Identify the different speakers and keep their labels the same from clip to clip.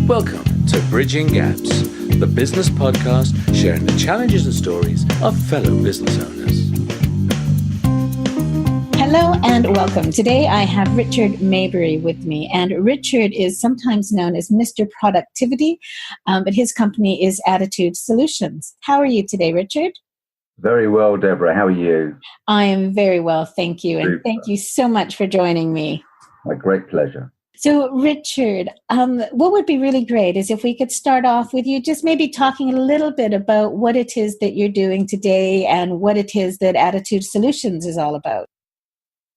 Speaker 1: Welcome to Bridging Gaps, the business podcast sharing the challenges and stories of fellow business owners.
Speaker 2: Hello and welcome. Today I have Richard Maybury with me, and Richard is sometimes known as Mr. Productivity, but his company is Attitude Solutions. How are you today, Richard?
Speaker 3: Very well, Deborah. How are you?
Speaker 2: I am very well, thank you, and thank you so much for joining me.
Speaker 3: My great pleasure.
Speaker 2: So, Richard, what would be really great is if we could start off with you just maybe talking a little bit about what it is that you're doing today and what it is that Attitude Solutions is all about.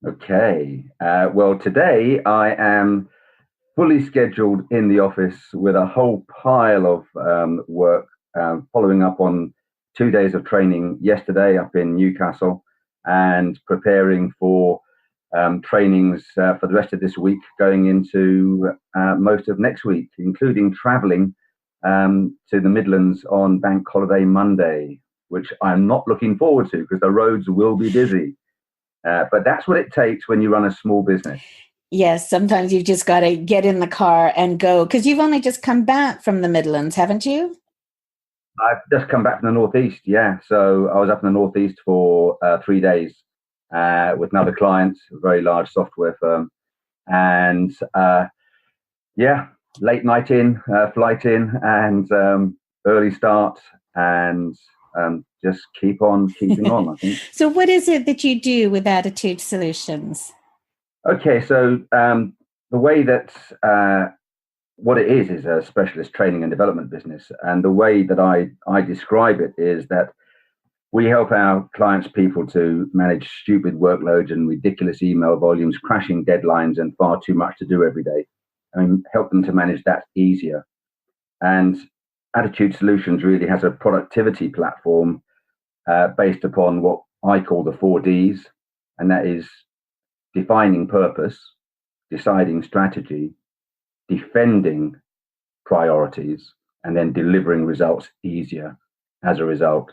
Speaker 3: Okay. Well, today I am fully scheduled in the office with a whole pile of work, following up on 2 days of training yesterday up in Newcastle and preparing for trainings for the rest of this week, going into most of next week, including traveling to the Midlands on Bank Holiday Monday, which I'm not looking forward to because the roads will be busy. But that's what it takes when you run a small business.
Speaker 2: Yes, sometimes you've just got to get in the car and go, because you've only just come back from the Midlands, haven't you?
Speaker 3: I've just come back from the Northeast, yeah. So I was up in the Northeast for 3 days with another client, a very large software firm. And late night in, flight in, and early start, and just keep on keeping on, I think.
Speaker 2: So what is it that you do with Attitude Solutions?
Speaker 3: Okay, so the way that what it is a specialist training and development business. And the way that I describe it is that we help our clients' people to manage stupid workloads and ridiculous email volumes, crashing deadlines, and far too much to do every day. And help them to manage that easier. And Attitude Solutions really has a productivity platform based upon what I call the 4Ds, and that is defining purpose, deciding strategy, defending priorities, and then delivering results easier as a result.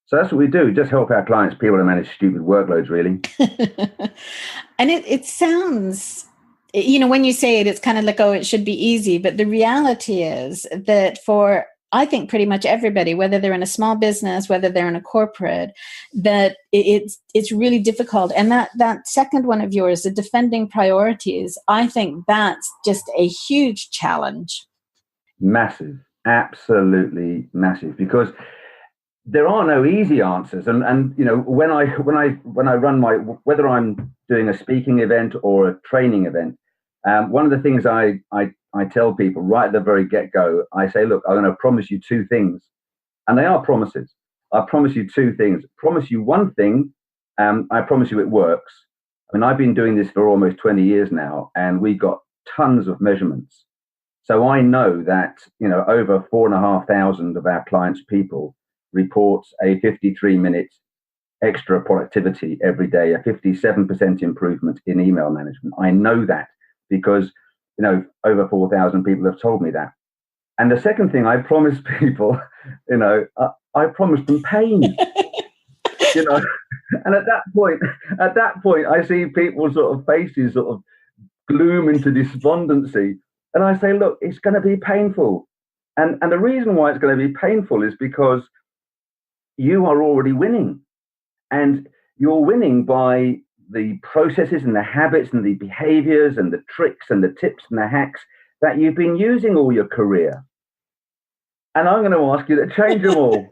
Speaker 3: So that's what we do, just help our clients people to manage stupid workloads, really.
Speaker 2: And it sounds, when you say it, it's kind of like, oh, it should be easy. But the reality is that for, I think, pretty much everybody, whether they're in a small business, whether they're in a corporate, that it's really difficult. And that second one of yours, the defending priorities, I think that's just a huge challenge.
Speaker 3: Massive, absolutely massive, because there are no easy answers. And when I run whether I'm doing a speaking event or a training event, one of the things I tell people right at the very get-go, I say, look, I'm going to promise you two things. And they are promises. I promise you two things. Promise you one thing, I promise you it works. I mean, I've been doing this for almost 20 years now, and we've got tons of measurements. So I know that, over 4,500 of our clients' people reports a 53-minute extra productivity every day, a 57% improvement in email management. I know that because, over 4,000 people have told me that. And the second thing I promise people, I promise them pain, And at that point, I see people's sort of faces sort of gloom into despondency. And I say, look, it's going to be painful. And the reason why it's going to be painful is because you are already winning. And you're winning by the processes and the habits and the behaviors and the tricks and the tips and the hacks that you've been using all your career. And I'm going to ask you to change them all.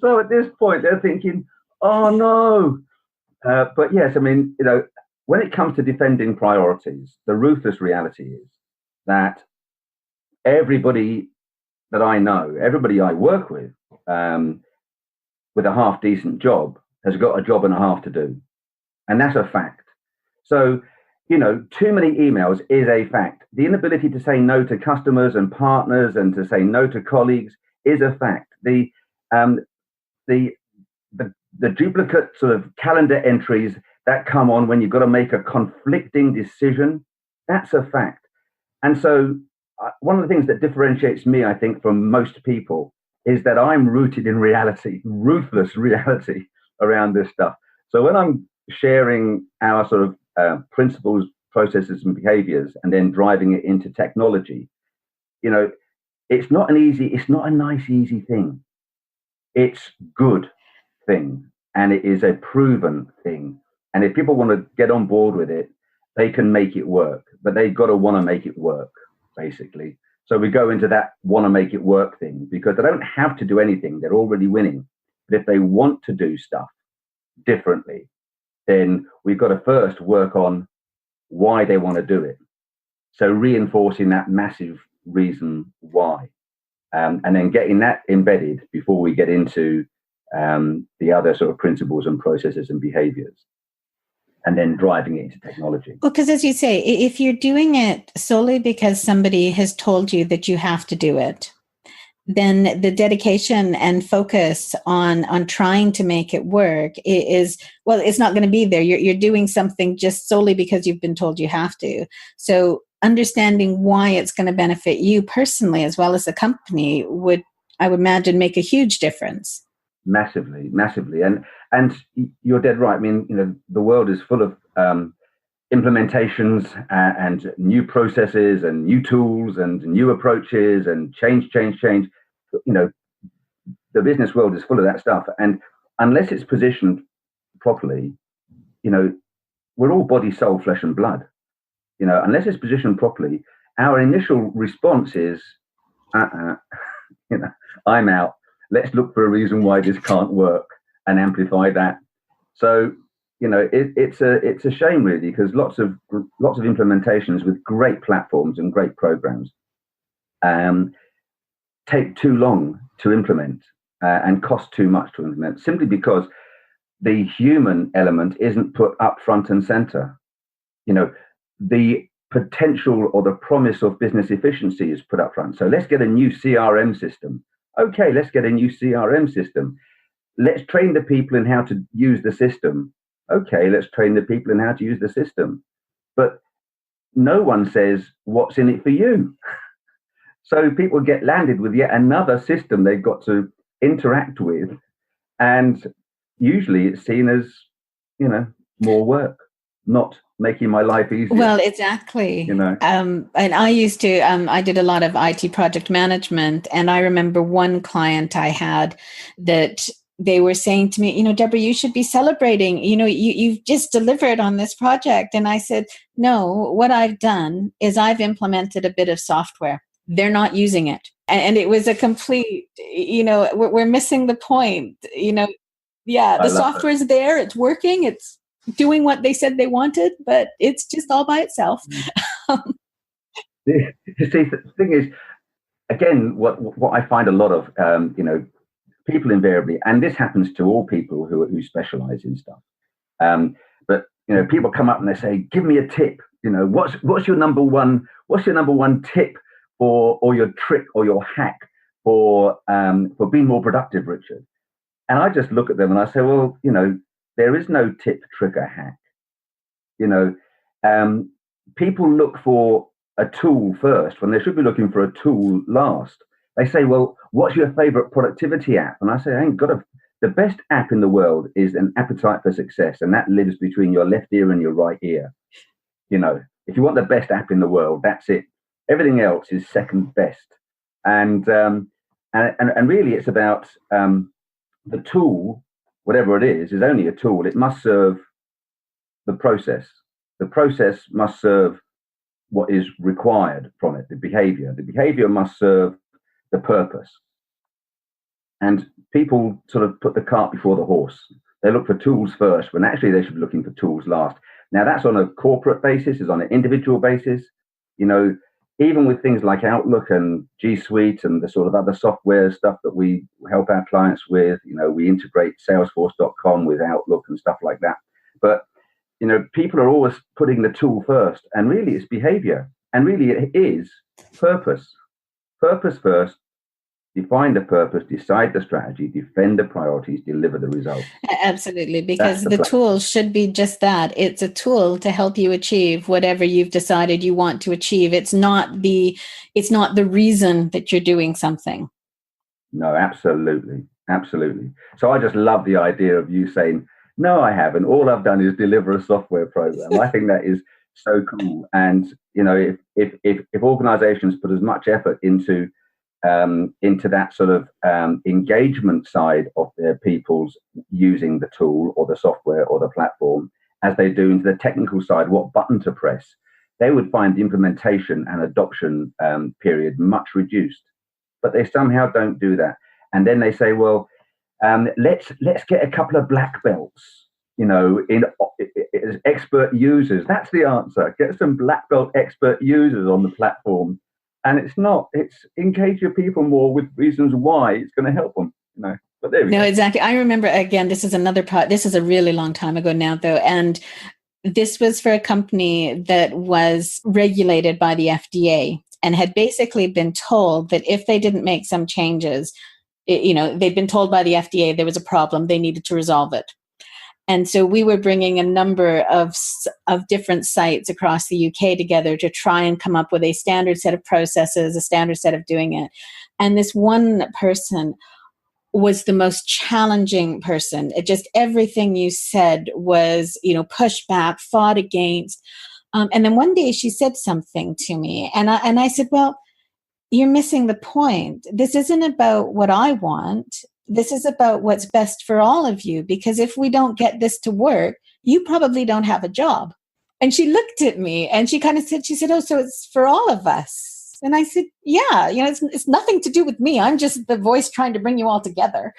Speaker 3: So at this point, they're thinking, oh, no. But yes, I mean, when it comes to defending priorities, the ruthless reality is that everybody that I know, everybody I work with a half decent job has got a job and a half to do. And that's a fact. So, too many emails is a fact. The inability to say no to customers and partners and to say no to colleagues is a fact. The duplicate sort of calendar entries that come on when you've got to make a conflicting decision, that's a fact. And so one of the things that differentiates me, I think, from most people is that I'm rooted in reality, ruthless reality around this stuff. So when I'm sharing our sort of principles, processes and behaviors, and then driving it into technology. You know, it's not a nice, easy thing. It's good thing, and it is a proven thing. And if people want to get on board with it, they can make it work, but they've got to want to make it work, basically. So we go into that want to make it work thing, because they don't have to do anything. They're already winning. But if they want to do stuff differently, then we've got to first work on why they want to do it. So reinforcing that massive reason why, and then getting that embedded before we get into the other sort of principles and processes and behaviors, and then driving it into technology.
Speaker 2: Well, because as you say, if you're doing it solely because somebody has told you that you have to do it, then the dedication and focus on trying to make it work is, well, it's not going to be there. You're doing something just solely because you've been told you have to. So understanding why it's going to benefit you personally as well as the company would, I would imagine, make a huge difference.
Speaker 3: Massively. And you're dead right. I mean, the world is full of implementations and new processes and new tools and new approaches and change. The business world is full of that stuff. And unless it's positioned properly, we're all body, soul, flesh and blood. Unless it's positioned properly, our initial response is, I'm out. Let's look for a reason why this can't work and amplify that. So, it's a shame really, because lots of implementations with great platforms and great programs take too long to implement and cost too much to implement, simply because the human element isn't put up front and center. The potential or the promise of business efficiency is put up front. So let's get a new CRM system. Okay, let's get a new CRM system. Let's train the people in how to use the system. Okay, let's train the people in how to use the system. But no one says what's in it for you. So people get landed with yet another system they've got to interact with. And usually it's seen as, more work, not making my life easier.
Speaker 2: Well, exactly. And I used to, I did a lot of IT project management. And I remember one client I had that they were saying to me, Deborah, you should be celebrating, you've just delivered on this project. And I said, no, what I've done is I've implemented a bit of software. They're not using it. And it was a complete, we're missing the point, the software's there, it's working, it's doing what they said they wanted, but it's just all by itself.
Speaker 3: See, the thing is, again, what I find a lot of, people invariably, and this happens to all people who specialize in stuff. But people come up and they say, "Give me a tip. What's your number one tip or your trick or your hack for being more productive, Richard?" And I just look at them and I say, well, there is no tip, trick, or hack. People look for a tool first when they should be looking for a tool last. They say, well, what's your favorite productivity app? And I say, I ain't got the best app in the world is an Appetite for Success, and that lives between your left ear and your right ear. If you want the best app in the world, that's it. Everything else is second best. And really it's about the tool, whatever it is only a tool. It must serve the process. The process must serve what is required from it, the behavior. The behavior must serve the purpose. And people sort of put the cart before the horse. They look for tools first, when actually they should be looking for tools last. Now that's on a corporate basis, is on an individual basis. Even with things like Outlook and G Suite and the sort of other software stuff that we help our clients with, we integrate Salesforce.com with Outlook and stuff like that. But, people are always putting the tool first, and really it's behavior. And really it is purpose. Purpose first. Define the purpose, decide the strategy, defend the priorities, deliver the results.
Speaker 2: Absolutely, because the tool should be just that. It's a tool to help you achieve whatever you've decided you want to achieve. It's not the reason that you're doing something.
Speaker 3: No, absolutely. So I just love the idea of you saying, no, I haven't. All I've done is deliver a software program. I think that is so cool. And if organizations put as much effort into that sort of engagement side of their people's using the tool or the software or the platform as they do into the technical side, what button to press, they would find the implementation and adoption period much reduced. But they somehow don't do that. And then they say, well, let's get a couple of black belts, in expert users. That's the answer. Get some black belt expert users on the platform. And it's engage your people more with reasons why it's going to help them, But there we go.
Speaker 2: No, exactly. I remember, again, this is another part. This is a really long time ago now, though. And this was for a company that was regulated by the FDA and had basically been told that if they didn't make some changes, they'd been told by the FDA there was a problem, they needed to resolve it. And so we were bringing a number of different sites across the UK together to try and come up with a standard set of processes, a standard set of doing it. And this one person was the most challenging person. It just, everything you said was, pushed back, fought against. And then one day she said something to me, and I said, well, you're missing the point. This isn't about what I want. This is about what's best for all of you, because if we don't get this to work, you probably don't have a job. And she looked at me and she kind of said, oh, so it's for all of us. And I said, yeah, it's nothing to do with me. I'm just the voice trying to bring you all together.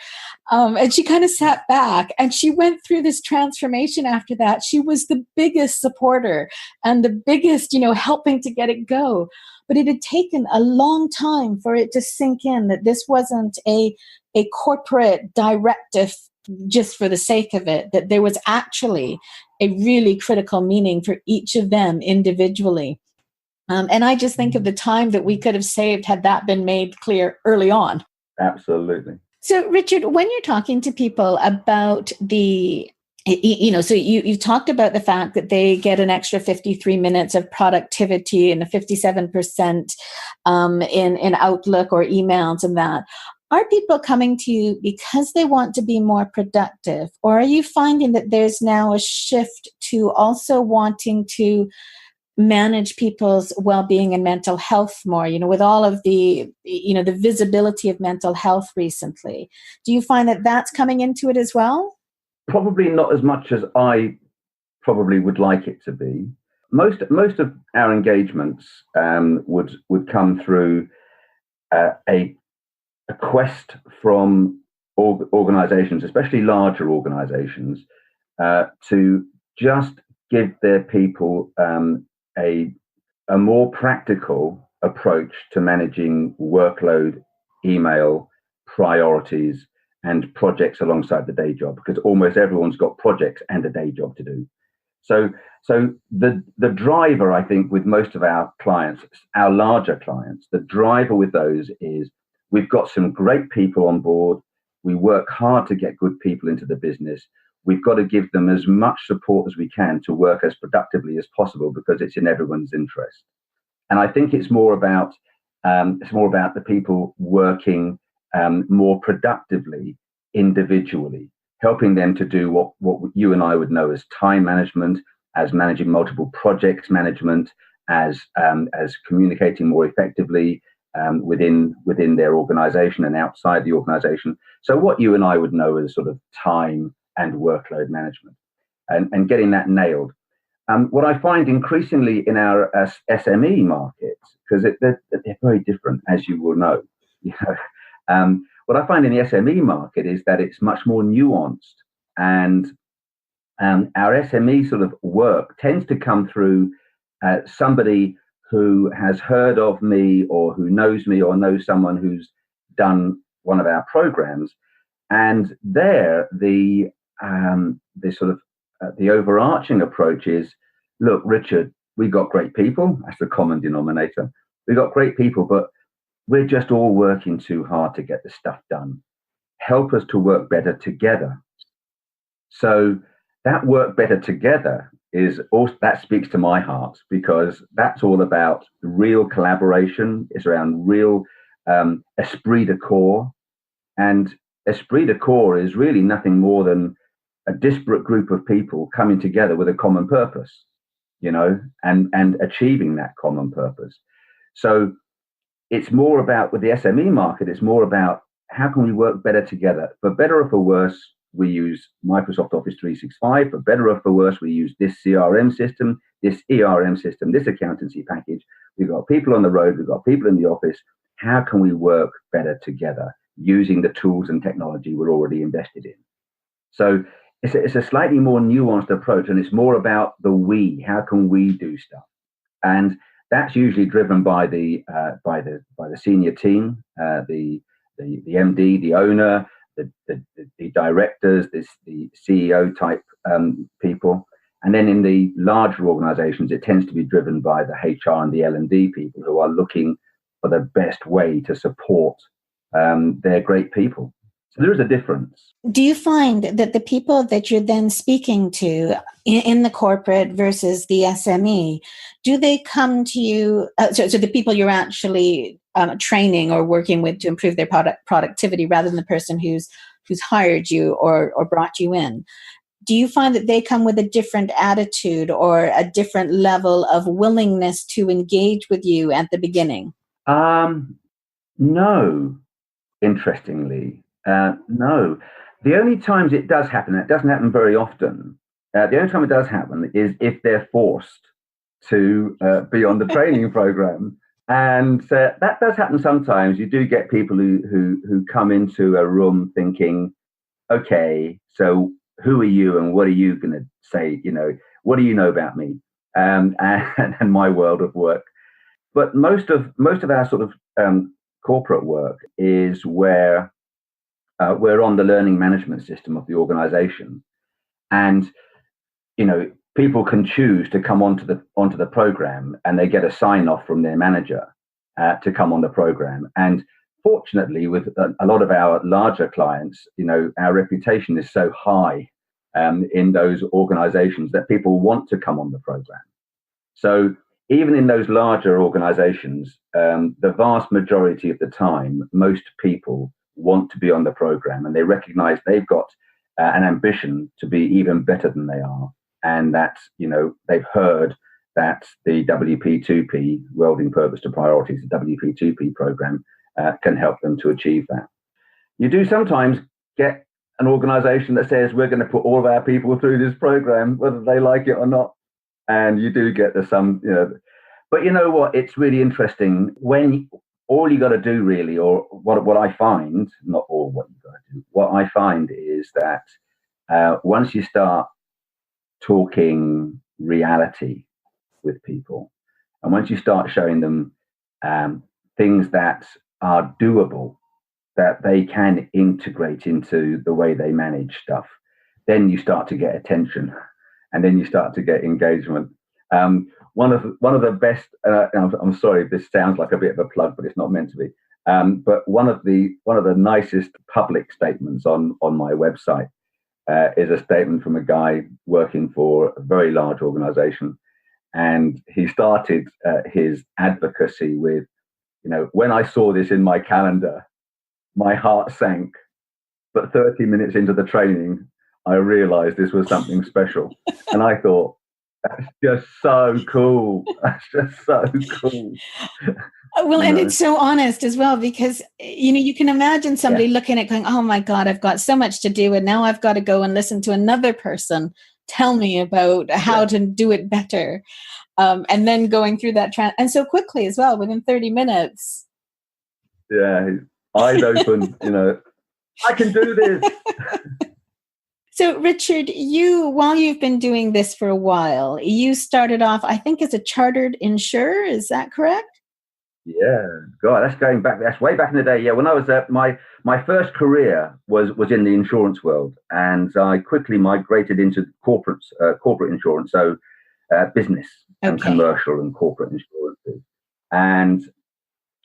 Speaker 2: And she kind of sat back and she went through this transformation after that. She was the biggest supporter and the biggest, helping to get it go. But it had taken a long time for it to sink in that this wasn't a corporate directive just for the sake of it, that there was actually a really critical meaning for each of them individually. And I just think of the time that we could have saved had that been made clear early on.
Speaker 3: Absolutely.
Speaker 2: So, Richard, when you're talking to people about so you talked about the fact that they get an extra 53 minutes of productivity and a 57% in Outlook or emails and that. Are people coming to you because they want to be more productive? Or are you finding that there's now a shift to also wanting to manage people's well-being and mental health more, with all of the visibility of mental health recently? Do you find that that's coming into it as well?
Speaker 3: Probably not as much as I probably would like it to be. Most of our engagements would come through a quest from organizations, especially larger organizations, to just give their people a more practical approach to managing workload, email, priorities, and projects alongside the day job, because almost everyone's got projects and a day job to do. So the driver, I think, with most of our clients, our larger clients, the driver with those is we've got some great people on board. We work hard to get good people into the business. We've got to give them as much support as we can to work as productively as possible, because it's in everyone's interest. And I think it's more about the people working more productively individually, helping them to do what you and I would know as time management, as managing multiple projects management, as communicating more effectively within their organization and outside the organization. So what you and I would know as sort of time and workload management, and getting that nailed. What I find increasingly in our SME markets, because they're very different, as you will know, what I find in the SME market is that it's much more nuanced, and our SME sort of work tends to come through somebody who has heard of me, or who knows me, or knows someone who's done one of our programs, and there the overarching approach is, look, Richard, we got great people. That's the common denominator. We got great people, but we're just all working too hard to get the stuff done. Help us to work better together. So that work better together is also, that speaks to my heart, because that's all about real collaboration. It's around real esprit de corps. And esprit de corps is really nothing more than a disparate group of people coming together with a common purpose. and achieving that common purpose. So it's more about, with the SME market, it's more about how can we work better together? For better or for worse, we use Microsoft Office 365. For better or for worse, we use this CRM system, this ERM system, this accountancy package. We've got people on the road, we've got people in the office. How can we work better together using the tools and technology we're already invested in? So it's a slightly more nuanced approach, and it's more about the we. How can we do stuff? And that's usually driven by the senior team, the MD, the owner, the directors, the CEO type people. And then in the larger organizations, it tends to be driven by the HR and the L&D people who are looking for the best way to support their great people. So there is a difference.
Speaker 2: Do you find that the people that you're then speaking to in the corporate versus the SME, do they come to you, so the people you're actually training or working with to improve their productivity rather than the person who's hired you or brought you in? Do you find that they come with a different attitude or a different level of willingness to engage with you at the beginning?
Speaker 3: No, interestingly. No. The only times it does happen, it doesn't happen very often, the only time it does happen is if they're forced to be on the training program. And that does happen sometimes. You do get people who come into a room thinking, okay, so who are you and what are you going to say? What do you know about me and my world of work? But most of our sort of corporate work is where we're on the learning management system of the organization, and people can choose to come onto the program, and they get a sign off from their manager to come on the program. And fortunately, with a lot of our larger clients, our reputation is so high in those organizations that people want to come on the program. So even in those larger organizations, the vast majority of the time, most people want to be on the program, and they recognize they've got an ambition to be even better than they are, and that they've heard that the WP2P, Welding Purpose to Priorities, the WP2P program can help them to achieve that. You do sometimes get an organization that says we're going to put all of our people through this program, whether they like it or not, and you do get but you know what, it's really interesting when all you got to do really, or what I find, not all what you got to do, what I find is that once you start talking reality with people, and once you start showing them things that are doable, that they can integrate into the way they manage stuff, then you start to get attention, and then you start to get engagement. One of the best. I'm sorry, this sounds like a bit of a plug, but it's not meant to be. But one of the nicest public statements on my website is a statement from a guy working for a very large organization, and he started his advocacy with, when I saw this in my calendar, my heart sank. But 30 minutes into the training, I realized this was something special, and I thought, that's just so cool. That's just so cool.
Speaker 2: Well, and it's so honest as well, because, you can imagine somebody looking at going, oh my God, I've got so much to do. And now I've got to go and listen to another person tell me about how to do it better. And then going through that and so quickly as well, within 30 minutes.
Speaker 3: Yeah. Eyes open, I can do this.
Speaker 2: So, Richard, while you've been doing this for a while, you started off, I think, as a chartered insurer. Is that correct?
Speaker 3: Yeah, God, that's way back in the day. Yeah, when I was my first career was in the insurance world, and I quickly migrated into corporate insurance, so business and commercial and corporate insurances, and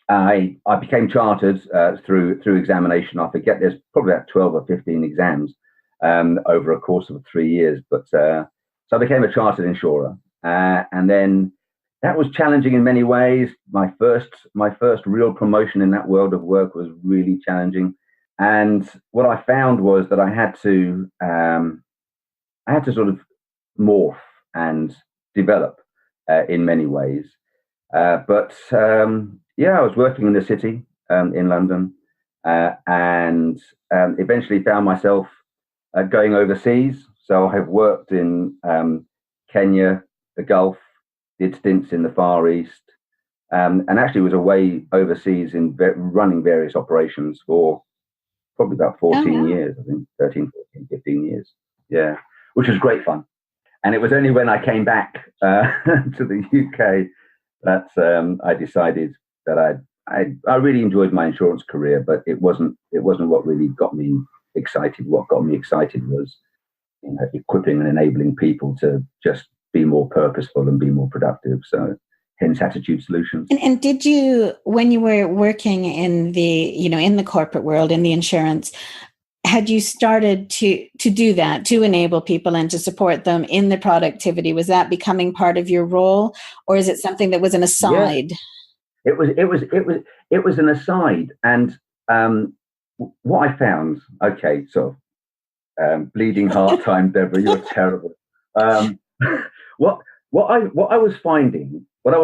Speaker 3: I became chartered through examination. I forget, there's probably about 12 or 15 exams over a course of 3 years. But so I became a chartered insurer, and then that was challenging in many ways. My first real promotion in that world of work was really challenging, and what I found was that I had to sort of morph and develop in many ways. But I was working in the city in London, and eventually found myself going overseas. So I have worked in Kenya, the Gulf, did stints in the Far East, and actually was away overseas in running various operations for probably about 14 years, I think, 13, 14, 15 years. Yeah, which was great fun. And it was only when I came back to the UK that I decided that I really enjoyed my insurance career, but it wasn't what really got me excited. What got me excited was, equipping and enabling people to just be more purposeful and be more productive. So hence Attitude Solutions.
Speaker 2: And did you, when you were working in the corporate world, in the insurance, had you started to do that, to enable people and to support them in the productivity? Was that becoming part of your role, or is it something that was an aside?
Speaker 3: Yeah. It was an aside. And what I found, bleeding heart time, Deborah, you're terrible. What I was finding, there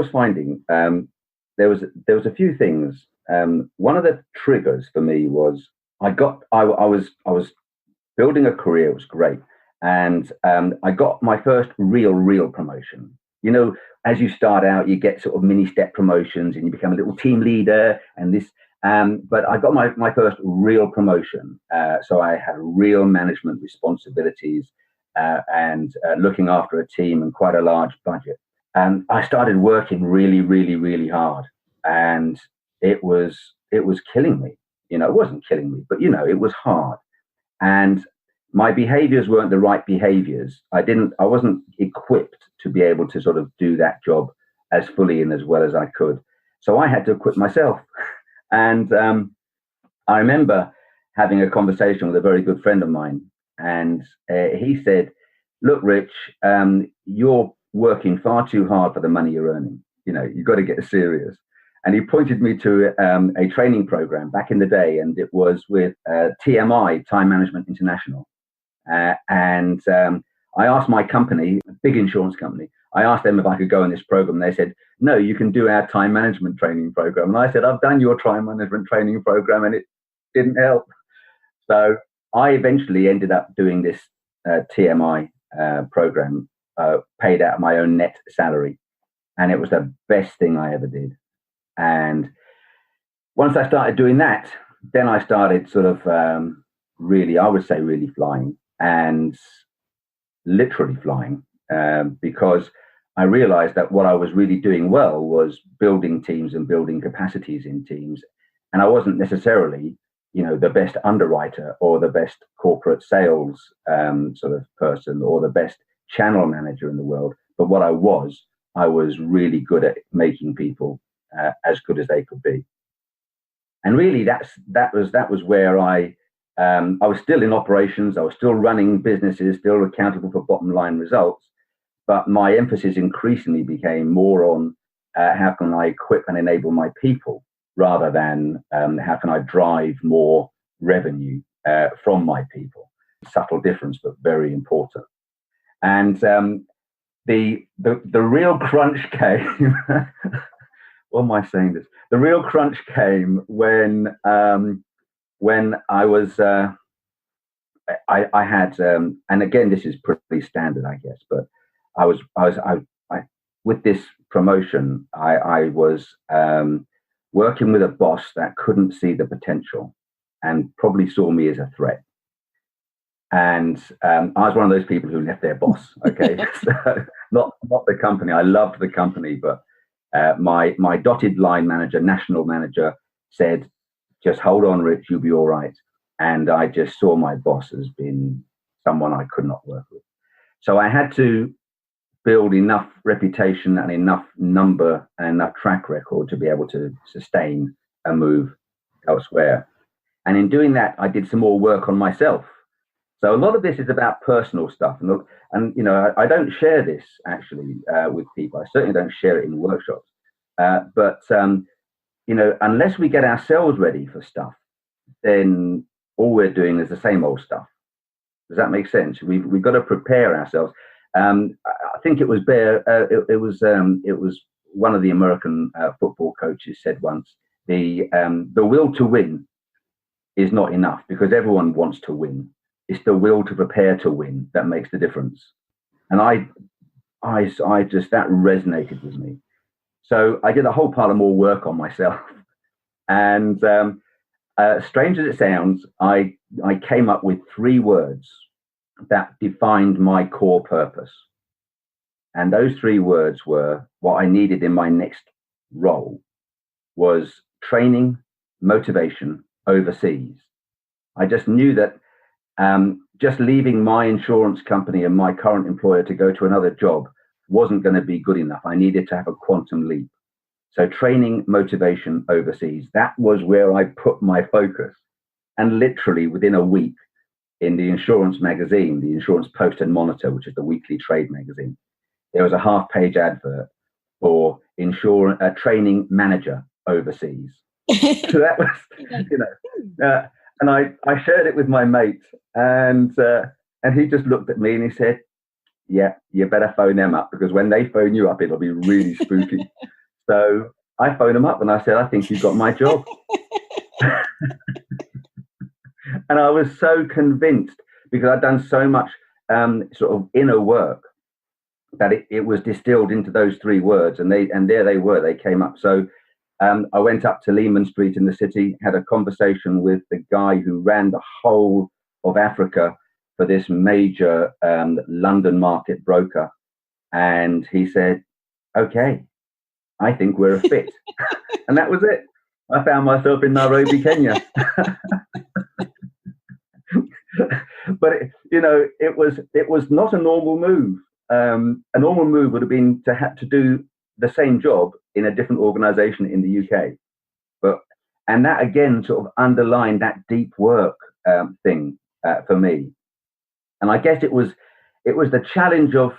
Speaker 3: was a few things. One of the triggers for me was I was building a career. It was great, and I got my first real promotion. As you start out, you get sort of mini step promotions, and you become a little team leader, and this. But I got my first real promotion, so I had real management responsibilities and looking after a team and quite a large budget. And I started working really hard, and it was killing me. It wasn't killing me, but it was hard, and my behaviors weren't the right behaviors. I wasn't equipped to be able to sort of do that job as fully and as well as I could. So I had to equip myself. And I remember having a conversation with a very good friend of mine, and he said, "Look, Rich, you're working far too hard for the money you're earning. You've got to get serious." And he pointed me to a training program back in the day, and it was with TMI, Time Management International. And I asked my company, a big insurance company, I asked them if I could go in this program. They said, "No, you can do our time management training program." And I said, "I've done your time management training program and it didn't help." So I eventually ended up doing this TMI program, paid out of my own net salary. And it was the best thing I ever did. And once I started doing that, then I started sort of really flying, and literally flying, because I realized that what I was really doing well was building teams and building capacities in teams. And I wasn't necessarily, the best underwriter or the best corporate sales sort of person or the best channel manager in the world. But what I was really good at making people as good as they could be. And really that was where I was still in operations. I was still running businesses, still accountable for bottom line results. But my emphasis increasingly became more on how can I equip and enable my people, rather than how can I drive more revenue from my people. Subtle difference, but very important. And the real crunch came. Why am I saying this? The real crunch came when I was. I had, and again, this is pretty standard, I guess, but I with this promotion, I was working with a boss that couldn't see the potential and probably saw me as a threat. And I was one of those people who left their boss. Okay, so not the company. I loved the company, but my dotted line manager, national manager, said, "Just hold on, Rich, you'll be all right." And I just saw my boss as being someone I could not work with. So I had to build enough reputation and enough number and enough track record to be able to sustain a move elsewhere. And in doing that, I did some more work on myself. So a lot of this is about personal stuff. And I don't share this actually with people. I certainly don't share it in workshops. But unless we get ourselves ready for stuff, then all we're doing is the same old stuff. Does that make sense? We've got to prepare ourselves. I think it was Bear. It was one of the American football coaches said once, the will to win is not enough, because everyone wants to win. It's the will to prepare to win that makes the difference. And I just, that resonated with me. So I did a whole pile of more work on myself. And strange as it sounds, I came up with 3 words that defined my core purpose. And those 3 words were, what I needed in my next role was training, motivation, overseas. I just knew that just leaving my insurance company and my current employer to go to another job wasn't going to be good enough. I needed to have a quantum leap. So training, motivation, overseas, that was where I put my focus. And literally within a week, in the insurance magazine, the Insurance Post and Monitor, which is the weekly trade magazine, there was a half-page advert for training manager overseas. So that was, and I shared it with my mate, and he just looked at me and he said, "Yeah, you better phone them up, because when they phone you up, it'll be really spooky." So I phoned him up and I said, "I think you've got my job." And I was so convinced, because I'd done so much sort of inner work, that it was distilled into those 3 words, and there they were, they came up. So I went up to Lehman Street in the city, had a conversation with the guy who ran the whole of Africa for this major London market broker. And he said, "Okay, I think we're a fit." And that was it. I found myself in Nairobi, Kenya. But it was not a normal move. A normal move would have been to have to do the same job in a different organization in the UK. And that again sort of underlined that deep work thing for me. And I guess it was the challenge of,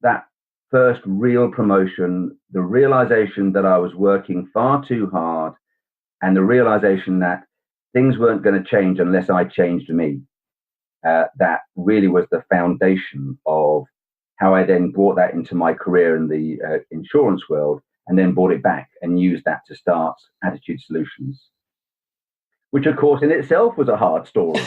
Speaker 3: that first real promotion, the realization that I was working far too hard, and the realization that things weren't going to change unless I changed me. That really was the foundation of how I then brought that into my career in the insurance world, and then brought it back and used that to start Attitude Solutions, which of course in itself was a hard story,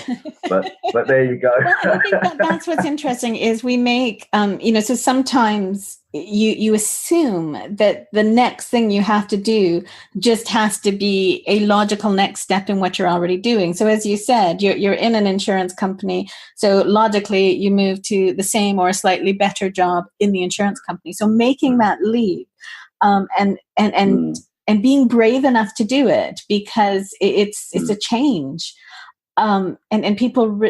Speaker 3: but there you go.
Speaker 2: Well, I think that's what's interesting is we make, so sometimes you assume that the next thing you have to do just has to be a logical next step in what you're already doing. So as you said, you're in an insurance company. So logically you move to the same or a slightly better job in the insurance company. So making that leap and being brave enough to do it, because it's a change. And people,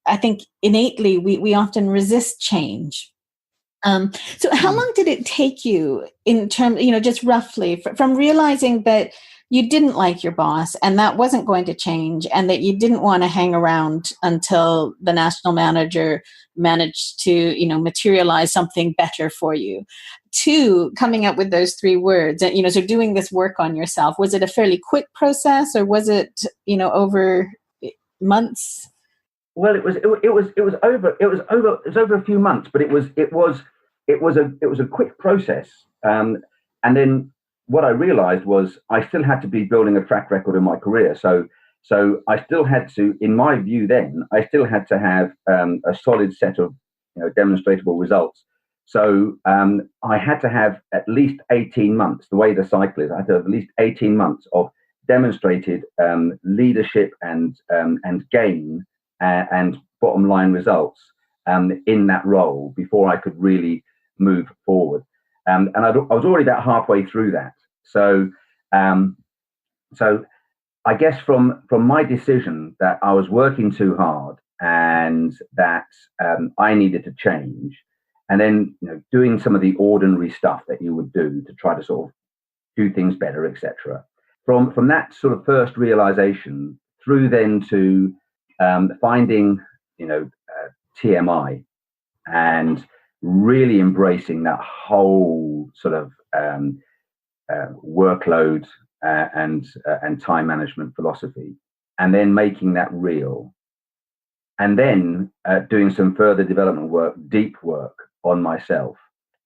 Speaker 2: I think innately, we often resist change. So how long did it take you in terms, just roughly from realizing that you didn't like your boss and that wasn't going to change, and that you didn't want to hang around until the national manager managed to, materialize something better for you, to coming up with those 3 words and, so doing this work on yourself? Was it a fairly quick process, or was it, over months?
Speaker 3: Well, it was over a few months, but it was a quick process. And then what I realized was I still had to be building a track record in my career. So I still had to, in my view then, I still had to have a solid set of demonstrable results. So I had to have at least 18 months, the way the cycle is, I had to have at least 18 months of demonstrated leadership and gain and bottom line results in that role before I could really move forward. And I was already about halfway through that. So I guess from my decision that I was working too hard and that I needed to change, and then doing some of the ordinary stuff that you would do to try to sort of do things better, etc. From that sort of first realization through then to finding TMI and really embracing that whole sort of workload and time management philosophy, and then making that real. and then doing some further development work, deep work on myself.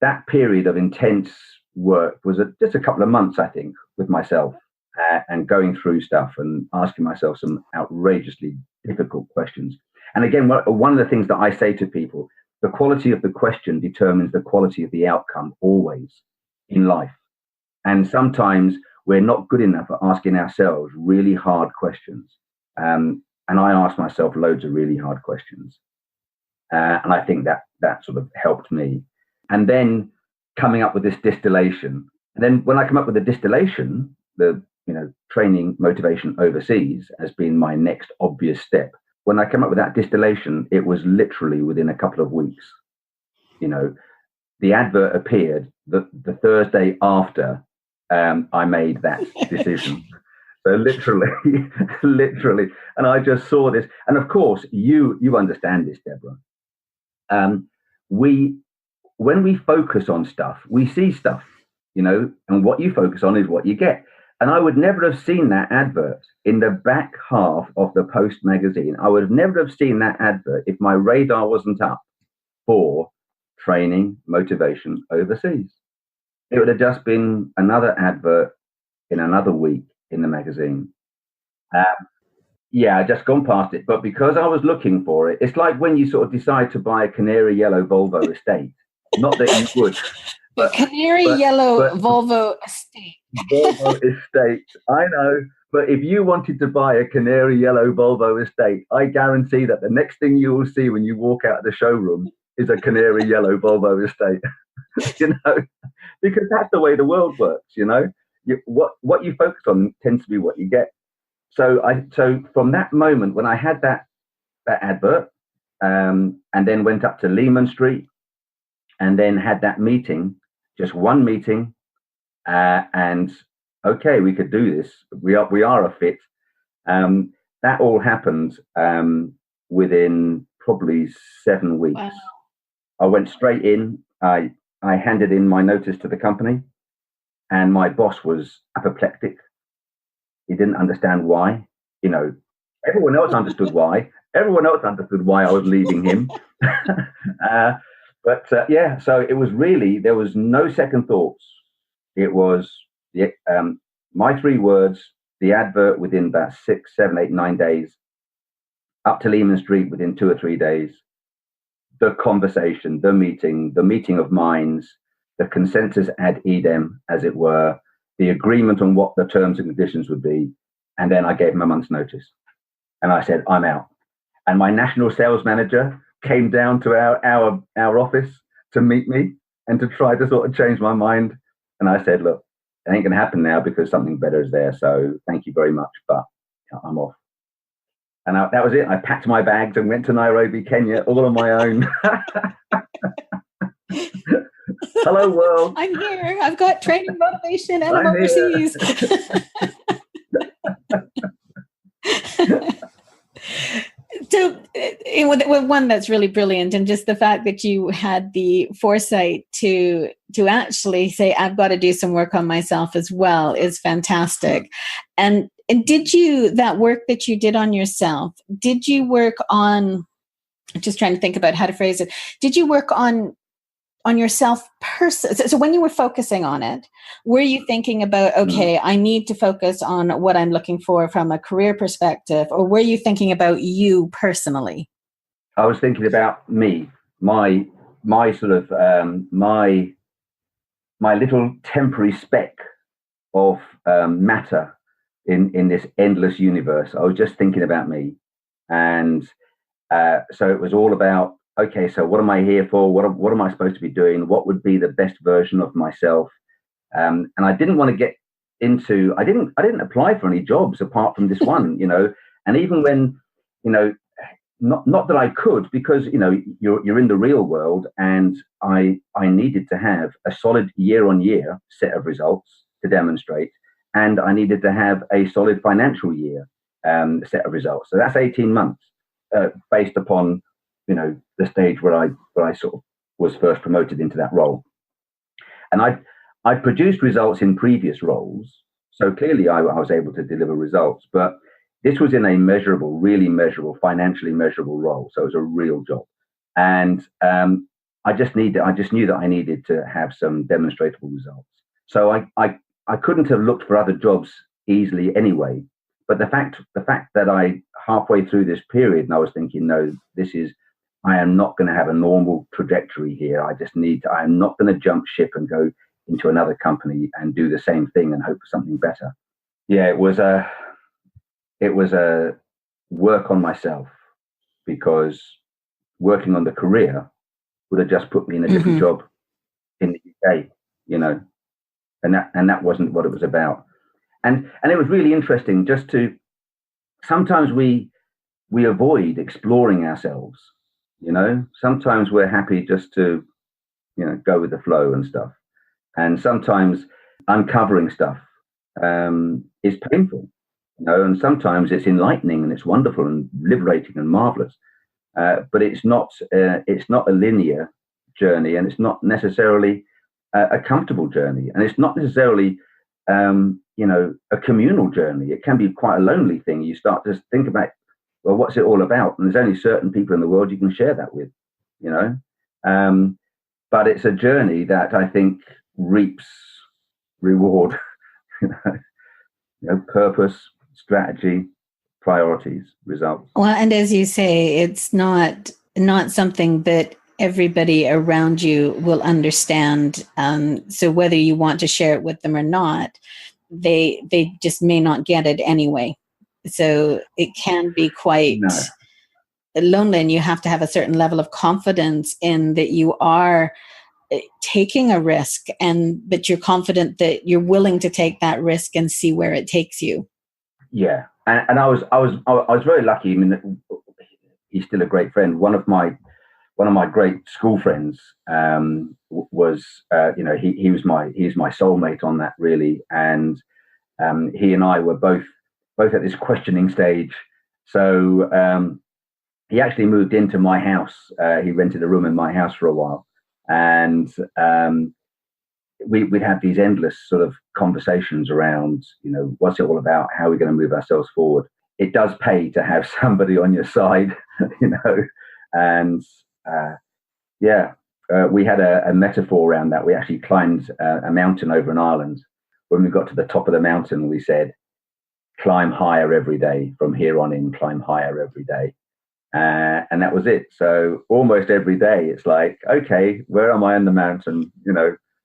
Speaker 3: That period of intense work was just a couple of months, I think, with myself, and going through stuff and asking myself some outrageously difficult questions. And again, one of the things that I say to people, the quality of the question determines the quality of the outcome always in life. And sometimes we're not good enough at asking ourselves really hard questions. And I asked myself loads of really hard questions. And I think that sort of helped me. And then coming up with this distillation. And then when I come up with the distillation, the training motivation overseas has been my next obvious step. When I came up with that distillation, it was literally within a couple of weeks. The advert appeared the Thursday after I made that decision. So literally, and I just saw this. And of course, you understand this, Deborah. When we focus on stuff, we see stuff, and what you focus on is what you get. And I would never have seen that advert in the back half of the Post magazine. I would never have seen that advert if my radar wasn't up for training motivation overseas. It would have just been another advert in another week in the magazine. I just gone past it. But because I was looking for it, it's like when you sort of decide to buy a canary yellow Volvo estate. Not that you would.
Speaker 2: But yellow Volvo estate.
Speaker 3: Volvo estate, I know. But if you wanted to buy a canary yellow Volvo estate, I guarantee that the next thing you will see when you walk out of the showroom is a canary yellow Volvo estate. Because that's the way the world works. What you focus on tends to be what you get. So from that moment when I had that advert, and then went up to Lehman Street, and then had that meeting, just one meeting, and okay, we could do this. We are a fit. That all happened within probably 7 weeks. Wow. I went straight in. I handed in my notice to the company, and my boss was apoplectic. He didn't understand why. Everyone else understood why. Everyone else understood why I was leaving him. So it was really, there was no second thoughts. It was my 3 words, the advert within about 6, 7, 8, 9 days, up to Lehman Street within 2 or 3 days, the conversation, the meeting of minds, the consensus ad idem, as it were, the agreement on what the terms and conditions would be. And then I gave him a month's notice. And I said, I'm out. And my national sales manager came down to our office to meet me and to try to sort of change my mind. And I said, look, it ain't going to happen now because something better is there. So thank you very much, but I'm off. And that was it. I packed my bags and went to Nairobi, Kenya, all on my own. Hello, world.
Speaker 2: I'm here. I've got training motivation and I'm overseas. So one that's really brilliant, and just the fact that you had the foresight to actually say, I've got to do some work on myself as well, is fantastic. And did you, that work that you did on yourself, did you work on, I'm just trying to think about how to phrase it, did you work on yourself so when you were focusing on it, were you thinking about, okay, I need to focus on what I'm looking for from a career perspective, or were you thinking about you personally?
Speaker 3: I was thinking about me, my sort of my little temporary speck of matter in this endless universe. I was just thinking about me, and so it was all about, okay, so what am I here for? What am I supposed to be doing? What would be the best version of myself? And I didn't want to get into, I didn't apply for any jobs apart from this one, and even when, not that I could, because, you're in the real world, and I needed to have a solid year-on-year set of results to demonstrate, and I needed to have a solid financial year set of results. So that's 18 months based upon, the stage where I sort of was first promoted into that role. And I produced results in previous roles. So clearly I was able to deliver results, but this was in a measurable, really measurable, financially measurable role. So it was a real job. And I just knew that I needed to have some demonstrable results. So I couldn't have looked for other jobs easily anyway. But the fact that I, halfway through this period, and I was thinking, no, I am not going to have a normal trajectory here. I am not going to jump ship and go into another company and do the same thing and hope for something better. Yeah, it was a work on myself, because working on the career would have just put me in a different job in the UK, and that wasn't what it was about. And it was really interesting just to, sometimes we avoid exploring ourselves, sometimes we're happy just to, go with the flow and stuff. And sometimes uncovering stuff is painful, and sometimes it's enlightening and it's wonderful and liberating and marvelous. But it's not a linear journey, and it's not necessarily a comfortable journey, and it's not necessarily a communal journey. It can be quite a lonely thing. You start to think about, well, what's it all about? And there's only certain people in the world you can share that with, but it's a journey that I think reaps reward, purpose, strategy, priorities, results.
Speaker 2: Well, and as you say, it's not something that everybody around you will understand. So whether you want to share it with them or not, they just may not get it anyway. So it can be quite lonely, and you have to have a certain level of confidence in that you are taking a risk, and that you're confident that you're willing to take that risk and see where it takes you.
Speaker 3: Yeah. And I was very lucky. I mean, he's still a great friend. One of my great school friends was, he's my soulmate on that, really. And he and I were both at this questioning stage. So he actually moved into my house. He rented a room in my house for a while, and we'd have these endless sort of conversations around, what's it all about? How are we going to move ourselves forward? It does pay to have somebody on your side, and we had a metaphor around that. We actually climbed a mountain over in Ireland. When we got to the top of the mountain, we said, climb higher every day. From here on in, climb higher every day. And that was it. So almost every day, it's like, okay, where am I on the mountain?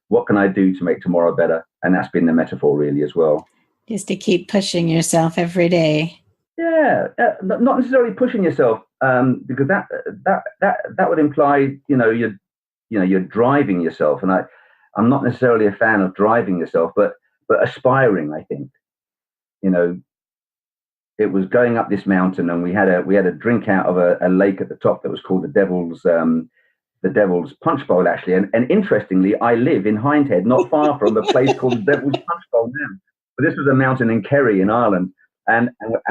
Speaker 3: What can I do to make tomorrow better? And that's been the metaphor, really, as well.
Speaker 2: Just to keep pushing yourself every day.
Speaker 3: Yeah, not necessarily pushing yourself, because that would imply, you're driving yourself, and I'm not necessarily a fan of driving yourself, but aspiring. I think, it was going up this mountain, and we had a drink out of a lake at the top that was called the Devil's Punch Bowl, actually. And interestingly, I live in Hindhead, not far from a place called the Devil's Punch Bowl now. But this was a mountain in Kerry in Ireland. And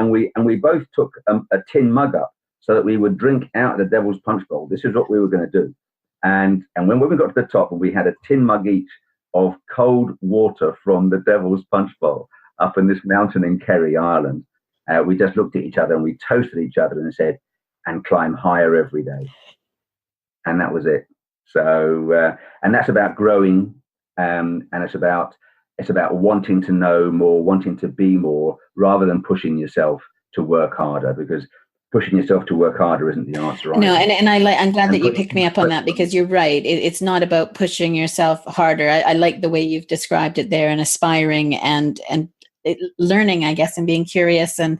Speaker 3: we both took a tin mug up so that we would drink out of the Devil's Punch Bowl. This is what we were going to do. And when we got to the top, and we had a tin mug each of cold water from the Devil's Punch Bowl up in this mountain in Kerry, Ireland, we just looked at each other and we toasted each other and said, and climb higher every day. And that was it. So, and that's about growing, and it's about wanting to know more, wanting to be more, rather than pushing yourself to work harder, because pushing yourself to work harder isn't the answer. Either.
Speaker 2: No, and I'm glad that you picked me up on that, because you're right. It's not about pushing yourself harder. I like the way you've described it there, and aspiring and learning, I guess, and being curious and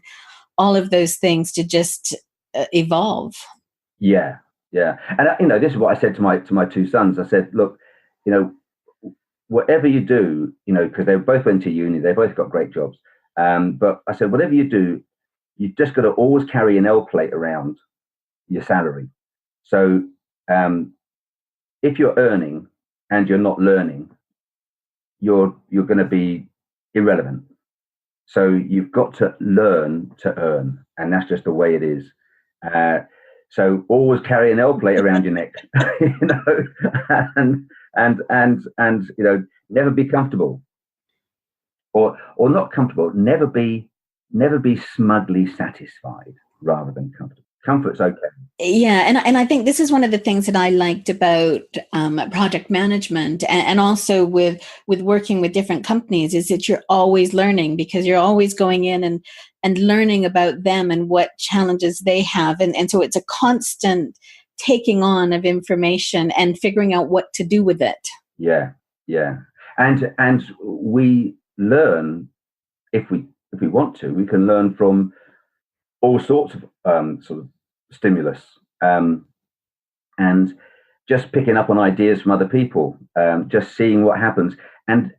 Speaker 2: all of those things to just evolve.
Speaker 3: Yeah. And, this is what I said to my two sons. I said, look, whatever you do, because they both went to uni, they both got great jobs. But I said, whatever you do, you've just got to always carry an L plate around your salary. So if you're earning and you're not learning, you're going to be irrelevant. So you've got to learn to earn, and that's just the way it is. So always carry an L plate around your neck, and never be comfortable, or not comfortable. Never be never be smugly satisfied rather than comfortable. Comfort's okay.
Speaker 2: Yeah, and I think this is one of the things that I liked about project management, and also with working with different companies, is that you're always learning, because you're always going in and learning about them and what challenges they have, and so it's a constant taking on of information and figuring out what to do with it.
Speaker 3: Yeah, and we learn if we want to. We can learn from all sorts of sort of stimulus, and just picking up on ideas from other people, just seeing what happens, and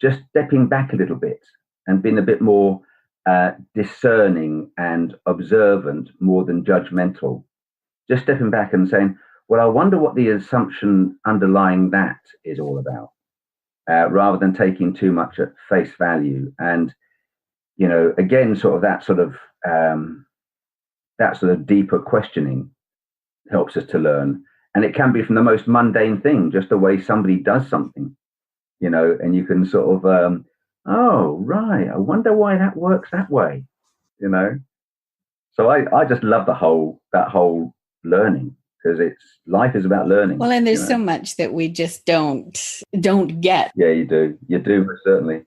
Speaker 3: just stepping back a little bit and being a bit more discerning and observant more than judgmental. Just stepping back and saying, well, I wonder what the assumption underlying that is all about, rather than taking too much at face value. And, again, that sort of deeper questioning helps us to learn. And it can be from the most mundane thing, just the way somebody does something, and you can sort of, oh, right, I wonder why that works that way, So I just love that whole learning, because life is about learning.
Speaker 2: Well, and there's so much that we just don't get.
Speaker 3: Yeah, you do, certainly.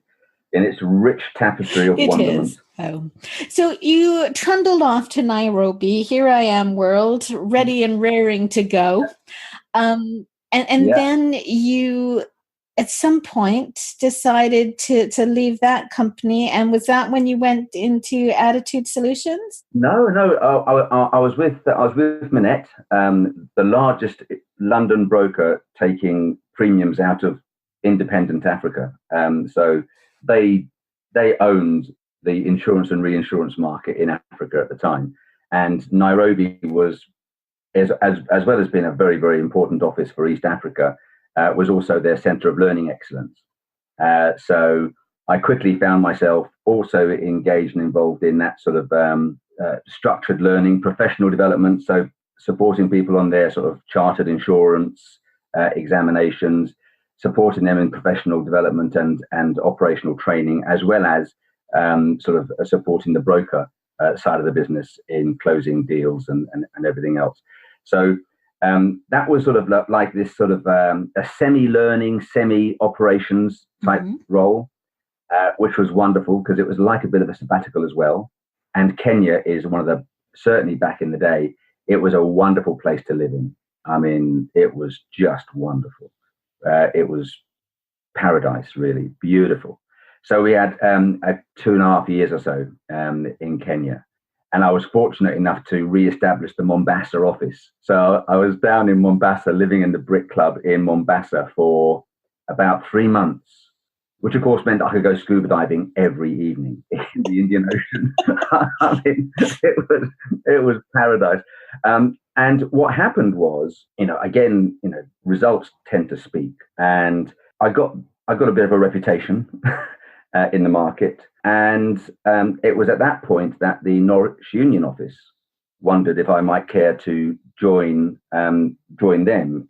Speaker 3: In its rich tapestry of wonderment.
Speaker 2: Is. Oh. So you trundled off to Nairobi. Here I am, world, ready and raring to go. And then you, at some point, decided to leave that company. And was that when you went into Attitude Solutions?
Speaker 3: No. I was with Minette, the largest London broker taking premiums out of independent Africa. So they owned the insurance and reinsurance market in Africa at the time, and Nairobi was, as well as being a very, very important office for East Africa, was also their centre of learning excellence. So I quickly found myself also engaged and involved in that sort of structured learning, professional development, so supporting people on their sort of chartered insurance examinations, supporting them in professional development and operational training, as well as sort of supporting the broker side of the business in closing deals and everything else. So that was sort of like this sort of a semi-learning, semi-operations type role, which was wonderful, because it was like a bit of a sabbatical as well. And Kenya is one of the, certainly back in the day, it was a wonderful place to live in. I mean, it was just wonderful. It was paradise, really beautiful. So we had 2.5 years or so in Kenya, and I was fortunate enough to re-establish the Mombasa office. So I was down in Mombasa, living in the Brick Club in Mombasa for about 3 months, which of course meant I could go scuba diving every evening in the Indian Ocean. I mean, it was paradise. And what happened was, again, results tend to speak, and I got a bit of a reputation in the market, and it was at that point that the Norwich Union office wondered if I might care to join them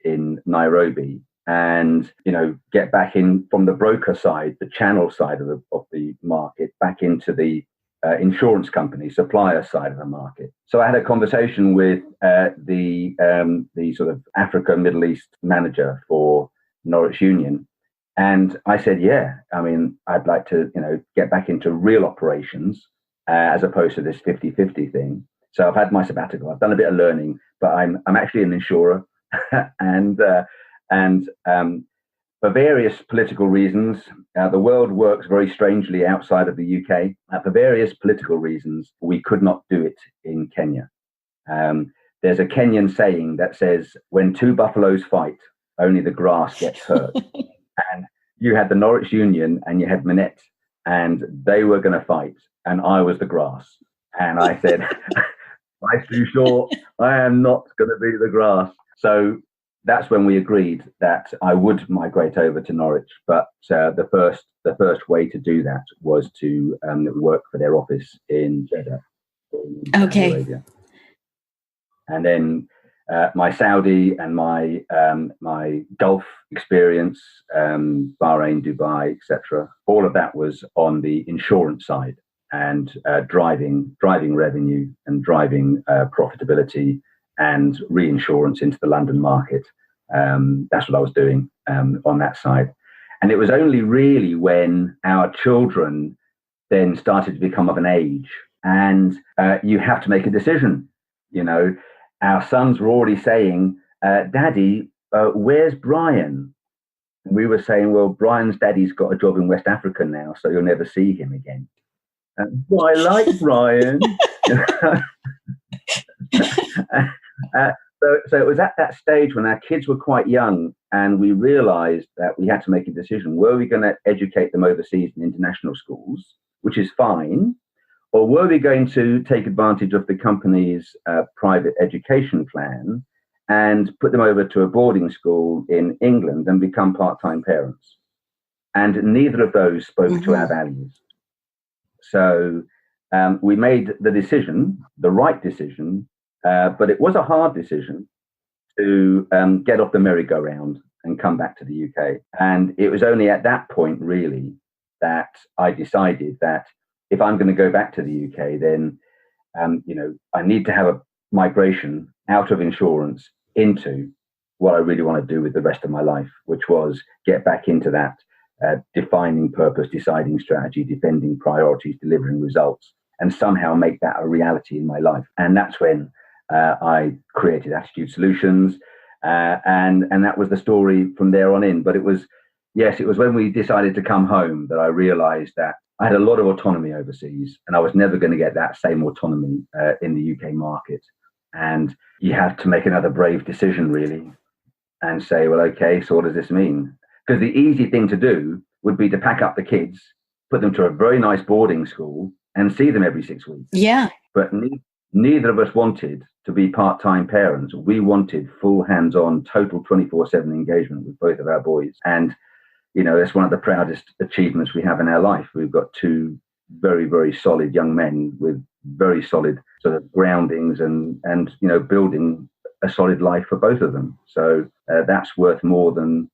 Speaker 3: in Nairobi, and get back in from the broker side, the channel side of the market, back into the insurance company supplier side of the market. So I had a conversation with the sort of Africa Middle East manager for Norwich Union, and I said, yeah, I mean, I'd like to get back into real operations as opposed to this 50-50 thing. So I've had my sabbatical. I've done a bit of learning, but I'm actually an insurer, and for various political reasons, the world works very strangely outside of the UK. For various political reasons, we could not do it in Kenya. There's a Kenyan saying that says, when two buffaloes fight, only the grass gets hurt. And you had the Norwich Union and you had Minette, and they were going to fight, and I was the grass. And I said, life's too short. I am not going to be the grass. So that's when we agreed that I would migrate over to Norwich. But the first way to do that was to work for their office in Jeddah, in Saudi Arabia. And then my Saudi and my Gulf experience, Bahrain, Dubai, etc. All of that was on the insurance side. and driving revenue and driving profitability and reinsurance into the London market. That's what I was doing on that side. And it was only really when our children then started to become of an age, and you have to make a decision. Our sons were already saying, Daddy, where's Brian? And we were saying, well, Brian's daddy's got a job in West Africa now, so you'll never see him again. Well, I like Brian. So it was at that stage when our kids were quite young, and we realized that we had to make a decision. Were we going to educate them overseas in international schools, which is fine, or were we going to take advantage of the company's private education plan and put them over to a boarding school in England and become part-time parents? And neither of those spoke to our values. So we made the decision, the right decision, but it was a hard decision to get off the merry-go-round and come back to the UK. And it was only at that point, really, that I decided that if I'm going to go back to the UK, then, I need to have a migration out of insurance into what I really want to do with the rest of my life, which was get back into that defining purpose, deciding strategy, defending priorities, delivering results, and somehow make that a reality in my life. And that's when I created Attitude Solutions, and that was the story from there on in. But it was when we decided to come home that I realized that I had a lot of autonomy overseas, and I was never going to get that same autonomy in the UK market. And you have to make another brave decision, really, and say, well, okay, so what does this mean? Because the easy thing to do would be to pack up the kids, put them to a very nice boarding school, and see them every 6 weeks.
Speaker 2: Yeah.
Speaker 3: But neither of us wanted to be part-time parents. We wanted full hands-on, total 24/7 engagement with both of our boys. And, that's one of the proudest achievements we have in our life. We've got two very, very solid young men with very solid sort of groundings and building a solid life for both of them. So that's worth more than,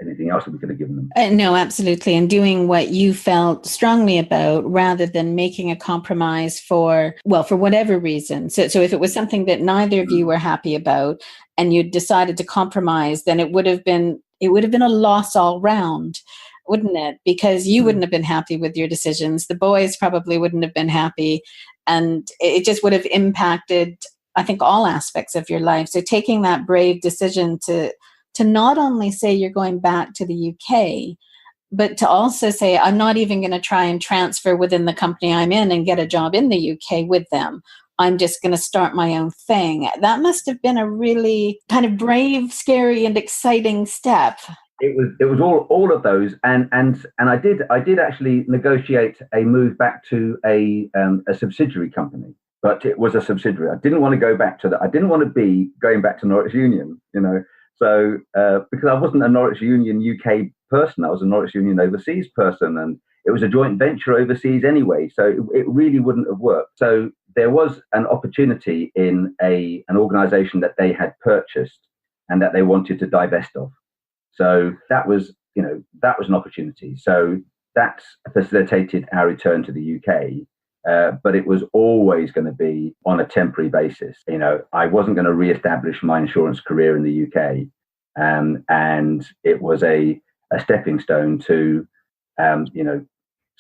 Speaker 3: anything else that we could have given them.
Speaker 2: No, absolutely. And doing what you felt strongly about rather than making a compromise for whatever reason. So if it was something that neither of you were happy about and you decided to compromise, then it would have been a loss all round, wouldn't it? Because you wouldn't have been happy with your decisions. The boys probably wouldn't have been happy. And it just would have impacted, I think, all aspects of your life. So taking that brave decision to not only say you're going back to the UK, but to also say, I'm not even going to try and transfer within the company I'm in and get a job in the UK with them. I'm just going to start my own thing. That must have been a really kind of brave, scary, and exciting step.
Speaker 3: It was all of those, and I did actually negotiate a move back to a subsidiary company, but it was a subsidiary. I didn't want to go back to that. I didn't want to be going back to Norwich Union, So because I wasn't a Norwich Union UK person, I was a Norwich Union overseas person, and it was a joint venture overseas anyway, so it really wouldn't have worked. So there was an opportunity in an organisation that they had purchased and that they wanted to divest of. So that was an opportunity. So that facilitated our return to the UK. But it was always going to be on a temporary basis. I wasn't going to re-establish my insurance career in the UK. And it was a stepping stone to,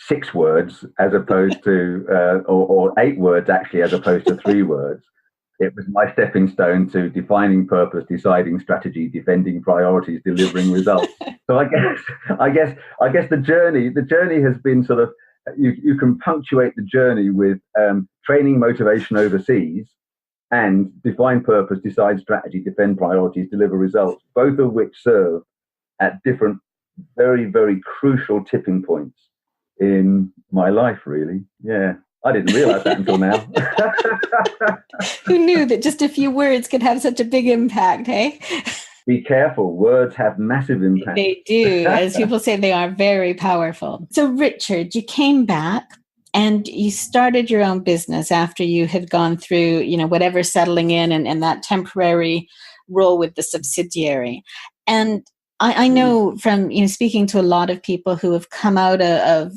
Speaker 3: 6 words as opposed to, or 8 words actually, as opposed to 3 words. It was my stepping stone to defining purpose, deciding strategy, defending priorities, delivering results. So I guess the journey has been sort of, you can punctuate the journey with training, motivation overseas, and define purpose, decide strategy, defend priorities, deliver results, both of which serve at different, very, very crucial tipping points in my life, really. Yeah. I didn't realize that until now.
Speaker 2: Who knew that just a few words could have such a big impact, hey?
Speaker 3: Be careful. Words have massive impact.
Speaker 2: They do. As people say, they are very powerful. So, Richard, you came back and you started your own business after you had gone through, whatever settling in and that temporary role with the subsidiary. And I know from, speaking to a lot of people who have come out of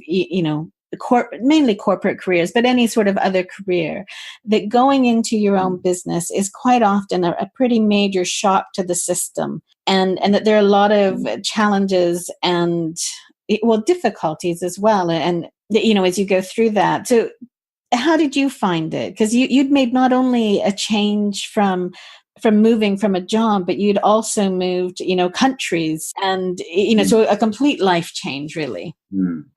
Speaker 2: mainly corporate careers, but any sort of other career, that going into your own business is quite often a pretty major shock to the system, and that there are a lot of challenges and difficulties as well, and as you go through that. So how did you find it? Because you'd made not only a change from moving from a job, but you'd also moved, countries, and so a complete life change, really.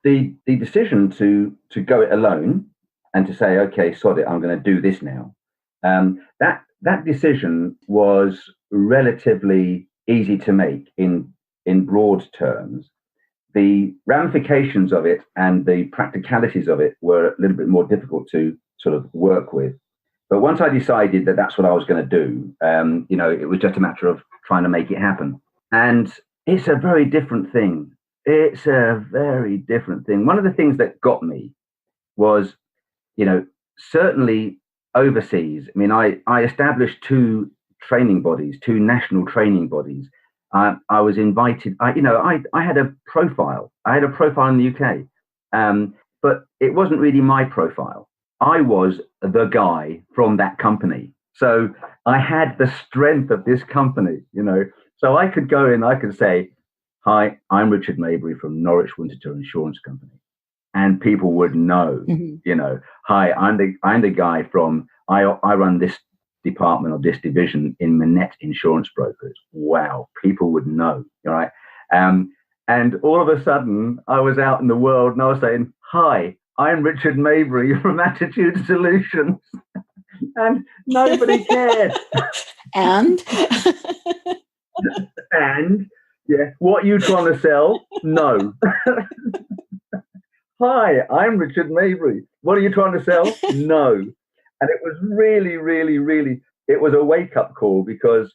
Speaker 3: The decision to go it alone and to say, okay, sod it, I'm going to do this now. That decision was relatively easy to make in broad terms. The ramifications of it and the practicalities of it were a little bit more difficult to sort of work with. But once I decided that that's what I was going to do, it was just a matter of trying to make it happen. And it's a very different thing. It's a very different thing. One of the things that got me was, certainly overseas. I mean, I established two national training bodies. I was invited. I had a profile. I had a profile in the UK, but it wasn't really my profile. I was the guy from that company. So I had the strength of this company, So I could go in, I could say, hi, I'm Richard Maybury from Norwich Winterthur Insurance Company. And people would know, hi, I'm the guy from, I run this department or this division in Manette Insurance Brokers. Wow, people would know, right? And all of a sudden, I was out in the world and I was saying, hi, I'm Richard Maybury from Attitude Solutions. And nobody cared.
Speaker 2: And
Speaker 3: yeah, what are you trying to sell? No. Hi, I'm Richard Maybury. What are you trying to sell? No. And it was really, really, really, it was a wake-up call, because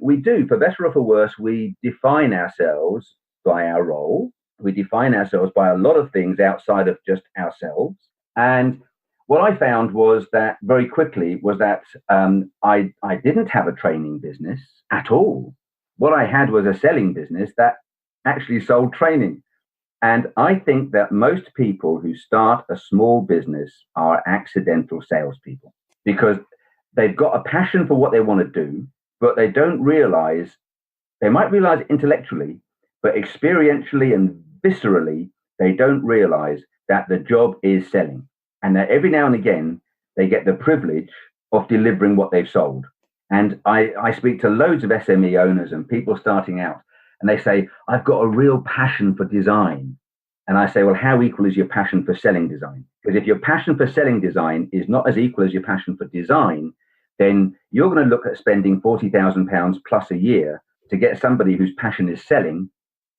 Speaker 3: we do, for better or for worse, we define ourselves by our role. We define ourselves by a lot of things outside of just ourselves. And what I found was that very quickly was that I didn't have a training business at all. What I had was a selling business that actually sold training. And I think that most people who start a small business are accidental salespeople, because they've got a passion for what they want to do, but they don't realize, they might realize intellectually, but experientially and viscerally, they don't realize that the job is selling, and that every now and again they get the privilege of delivering what they've sold. And I speak to loads of SME owners and people starting out, and they say, I've got a real passion for design. And I say, well, how equal is your passion for selling design? Because if your passion for selling design is not as equal as your passion for design, then you're going to look at spending £40,000 plus a year to get somebody whose passion is selling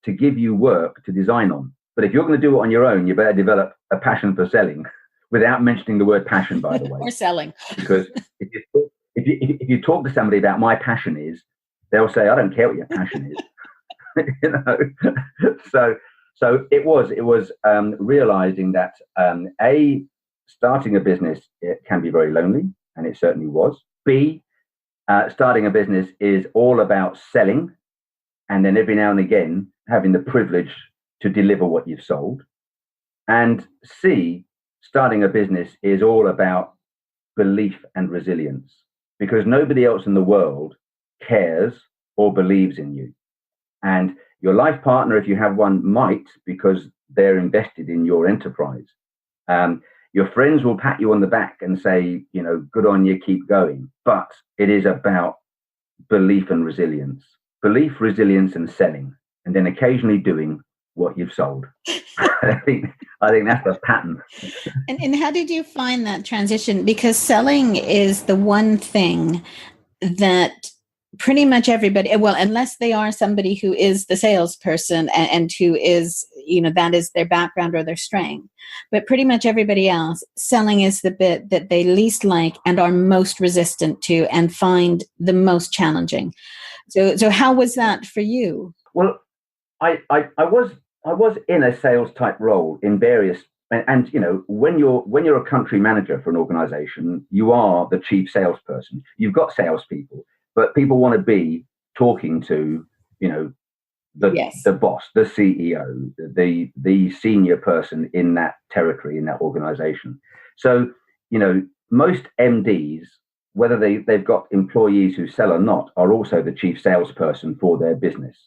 Speaker 3: to give you work to design on. But if you're going to do it on your own, you better develop a passion for selling, without mentioning the word passion, by the way.
Speaker 2: Or selling.
Speaker 3: Because if you talk to somebody about my passion is, they'll say, I don't care what your passion is. So it was realizing that starting a business, it can be very lonely, and it certainly was. B, starting a business is all about selling, and then every now and again having the privilege to deliver what you've sold. And C, starting a business is all about belief and resilience, because nobody else in the world cares or believes in you. And your life partner, if you have one, might, because they're invested in your enterprise. Your friends will pat you on the back and say, good on you, keep going. But it is about belief and resilience. Belief, resilience, and selling, and then occasionally doing what you've sold. I think that's the pattern.
Speaker 2: And how did you find that transition? Because selling is the one thing that pretty much everybody, well, unless they are somebody who is the salesperson and who is, that is their background or their strength. But pretty much everybody else, selling is the bit that they least like and are most resistant to and find the most challenging. So how was that for you?
Speaker 3: Well, I was in a sales type role in various, and when you're a country manager for an organization, you are the chief salesperson. You've got salespeople, but people want to be talking to, the boss, the CEO, the senior person in that territory, in that organization. So, most MDs, whether they've got employees who sell or not, are also the chief salesperson for their business.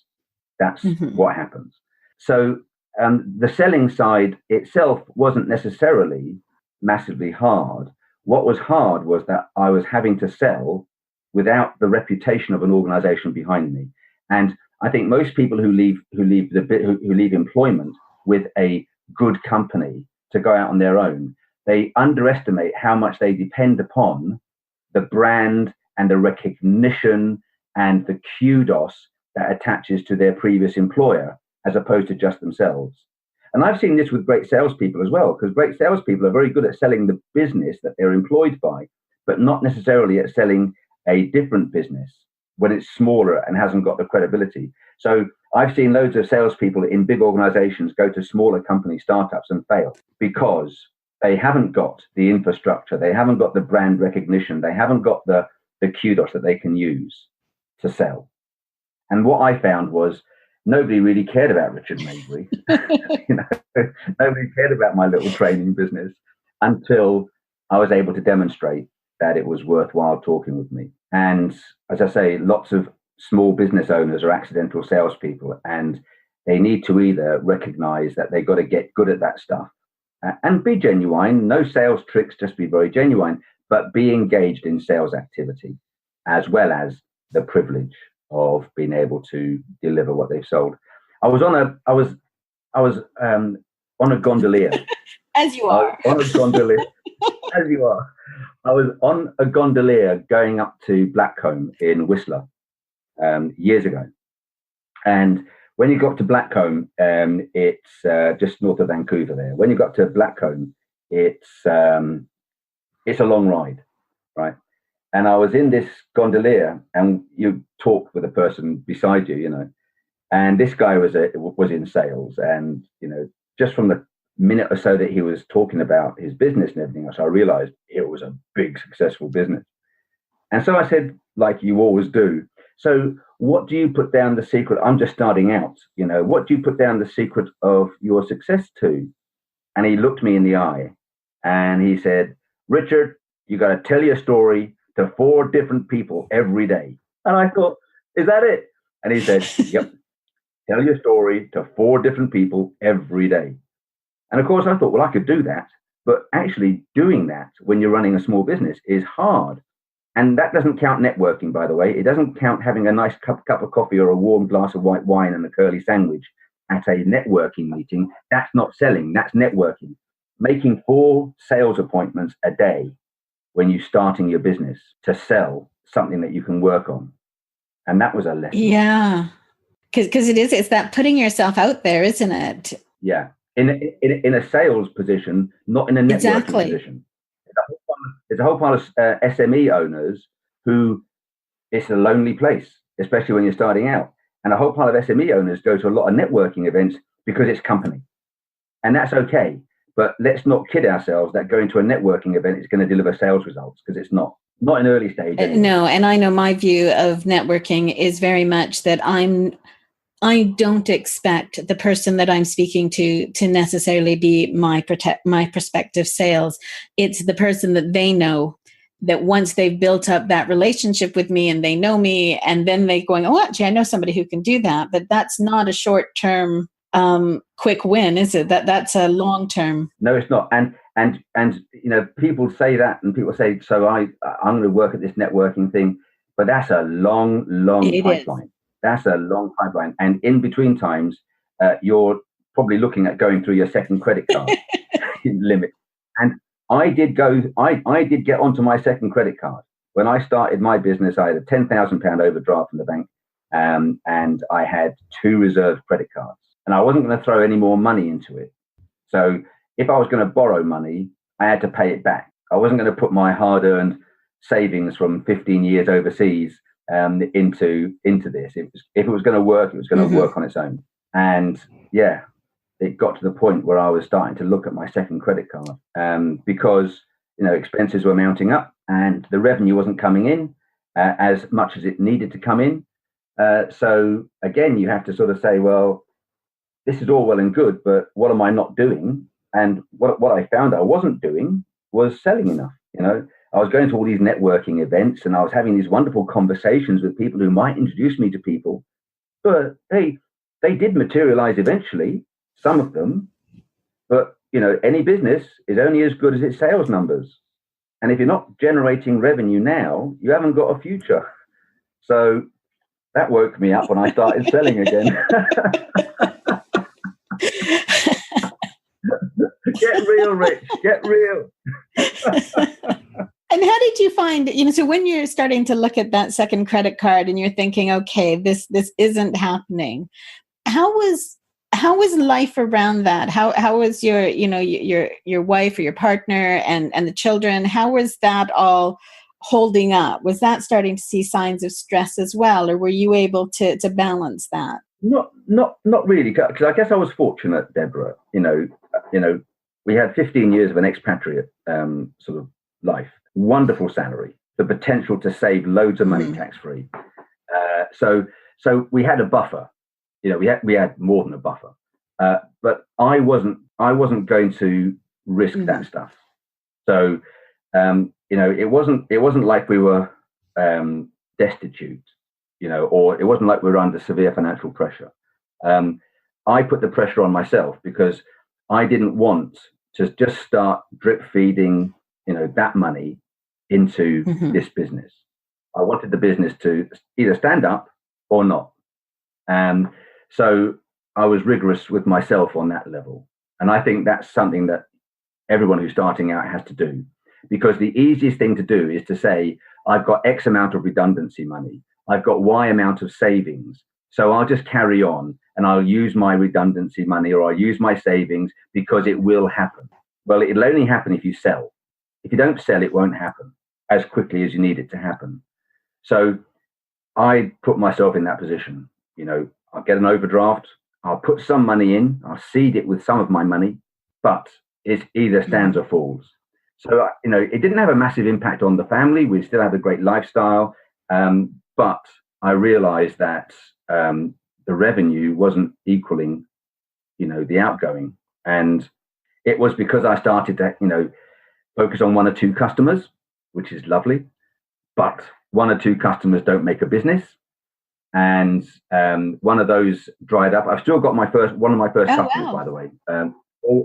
Speaker 3: That's what happens. So the selling side itself wasn't necessarily massively hard. What was hard was that I was having to sell without the reputation of an organization behind me. And I think most people who leave employment with a good company to go out on their own, they underestimate how much they depend upon the brand and the recognition and the kudos that attaches to their previous employer, as opposed to just themselves. And I've seen this with great salespeople as well, because great salespeople are very good at selling the business that they're employed by, but not necessarily at selling a different business when it's smaller and hasn't got the credibility. So I've seen loads of salespeople in big organizations go to smaller company startups and fail because they haven't got the infrastructure, they haven't got the brand recognition, they haven't got the kudos that they can use to sell. And what I found was nobody really cared about Richard Maybury. Nobody cared about my little training business until I was able to demonstrate that it was worthwhile talking with me. And as I say, lots of small business owners are accidental salespeople, and they need to either recognize that they've got to get good at that stuff and be genuine. No sales tricks, just be very genuine, but be engaged in sales activity, as well as the privilege of being able to deliver what they've sold. I was on a gondolier.
Speaker 2: As you are.
Speaker 3: On a gondolier. As you are. I was on a gondolier going up to Blackcomb in Whistler years ago. And when you got to Blackcomb, it's just north of Vancouver there. When you got to Blackcomb, it's a long ride, right? And I was in this gondolier, and you talk with a person beside you, and this guy was in sales, and just from the minute or so that he was talking about his business and everything else, I realized it was a big, successful business. And so I said, like you always do, so what do you put down the secret? I'm just starting out, what do you put down the secret of your success to? And he looked me in the eye and he said, Richard, you got to tell your story to 4 different people every day. And I thought, is that it? And he said, yep, tell your story to 4 different people every day. And of course I thought, well, I could do that, but actually doing that when you're running a small business is hard. And that doesn't count networking, by the way. It doesn't count having a nice cup of coffee or a warm glass of white wine and a curly sandwich at a networking meeting. That's not selling, that's networking. Making 4 sales appointments a day when you're starting your business to sell something that you can work on. And that was a lesson.
Speaker 2: Yeah. Because it's that putting yourself out there, isn't it?
Speaker 3: Yeah. In a sales position, not in a networking position. There's a whole pile of SME owners who it's a lonely place, especially when you're starting out. And a whole pile of SME owners go to a lot of networking events because it's company. And that's okay. But let's not kid ourselves that going to a networking event is going to deliver sales results, because it's not in early stage. Anyway.
Speaker 2: No, and I know my view of networking is very much that I don't expect the person that I'm speaking to necessarily be my prospective sales. It's the person that they know, that once they've built up that relationship with me and they know me, and then they're going, oh, actually, I know somebody who can do that. But that's not a short-term quick win, is it? That's a long-term.
Speaker 3: No, it's not. And people say that, and people say, so I'm going to work at this networking thing, but that's a long pipeline. That's a long pipeline. And in between times, you're probably looking at going through your second credit card limit. And I did get onto my second credit card. When I started my business, I had a £10,000 overdraft from the bank, and I had 2 reserved credit cards. And I wasn't going to throw any more money into it. So if I was going to borrow money, I had to pay it back. I wasn't going to put my hard-earned savings from 15 years overseas into this. If it was going to work, it was going to work on its own. And yeah, it got to the point where I was starting to look at my second credit card because expenses were mounting up and the revenue wasn't coming in as much as it needed to come in. So again, you have to sort of say, well, this is all well and good, but what am I not doing? And what I found I wasn't doing was selling enough. I was going to all these networking events and I was having these wonderful conversations with people who might introduce me to people, but they did materialize eventually, some of them. But any business is only as good as its sales numbers. And if you're not generating revenue now, you haven't got a future. So that woke me up when I started selling again. Get real, Rich. Get real.
Speaker 2: And how did you find, so when you're starting to look at that second credit card and you're thinking, okay, this isn't happening, how was life around that? How was your wife or your partner and the children? How was that all holding up? Was that starting to see signs of stress as well, or were you able to balance that?
Speaker 3: Not really, because I guess I was fortunate, Deborah. We had 15 years of an expatriate sort of life, wonderful salary, the potential to save loads of money tax-free. So we had a buffer. We had more than a buffer, but I wasn't going to risk that stuff. So it wasn't like we were destitute, or it wasn't like we were under severe financial pressure. I put the pressure on myself because I didn't want to just start drip feeding, that money into this business. I wanted the business to either stand up or not. So I was rigorous with myself on that level. And I think that's something that everyone who's starting out has to do, because the easiest thing to do is to say, I've got X amount of redundancy money. I've got Y amount of savings. So I'll just carry on and I'll use my redundancy money or I'll use my savings because it will happen. Well, it'll only happen if you sell. If you don't sell, it won't happen as quickly as you need it to happen. So I put myself in that position. I'll get an overdraft. I'll put some money in. I'll seed it with some of my money, but it either stands or falls. So, it didn't have a massive impact on the family. We still had a great lifestyle. But I realized that the revenue wasn't equaling, the outgoing. And it was because I started to, focus on one or two customers, which is lovely. But one or two customers don't make a business. And one of those dried up. I've still got one of my first customers, wow. By the way,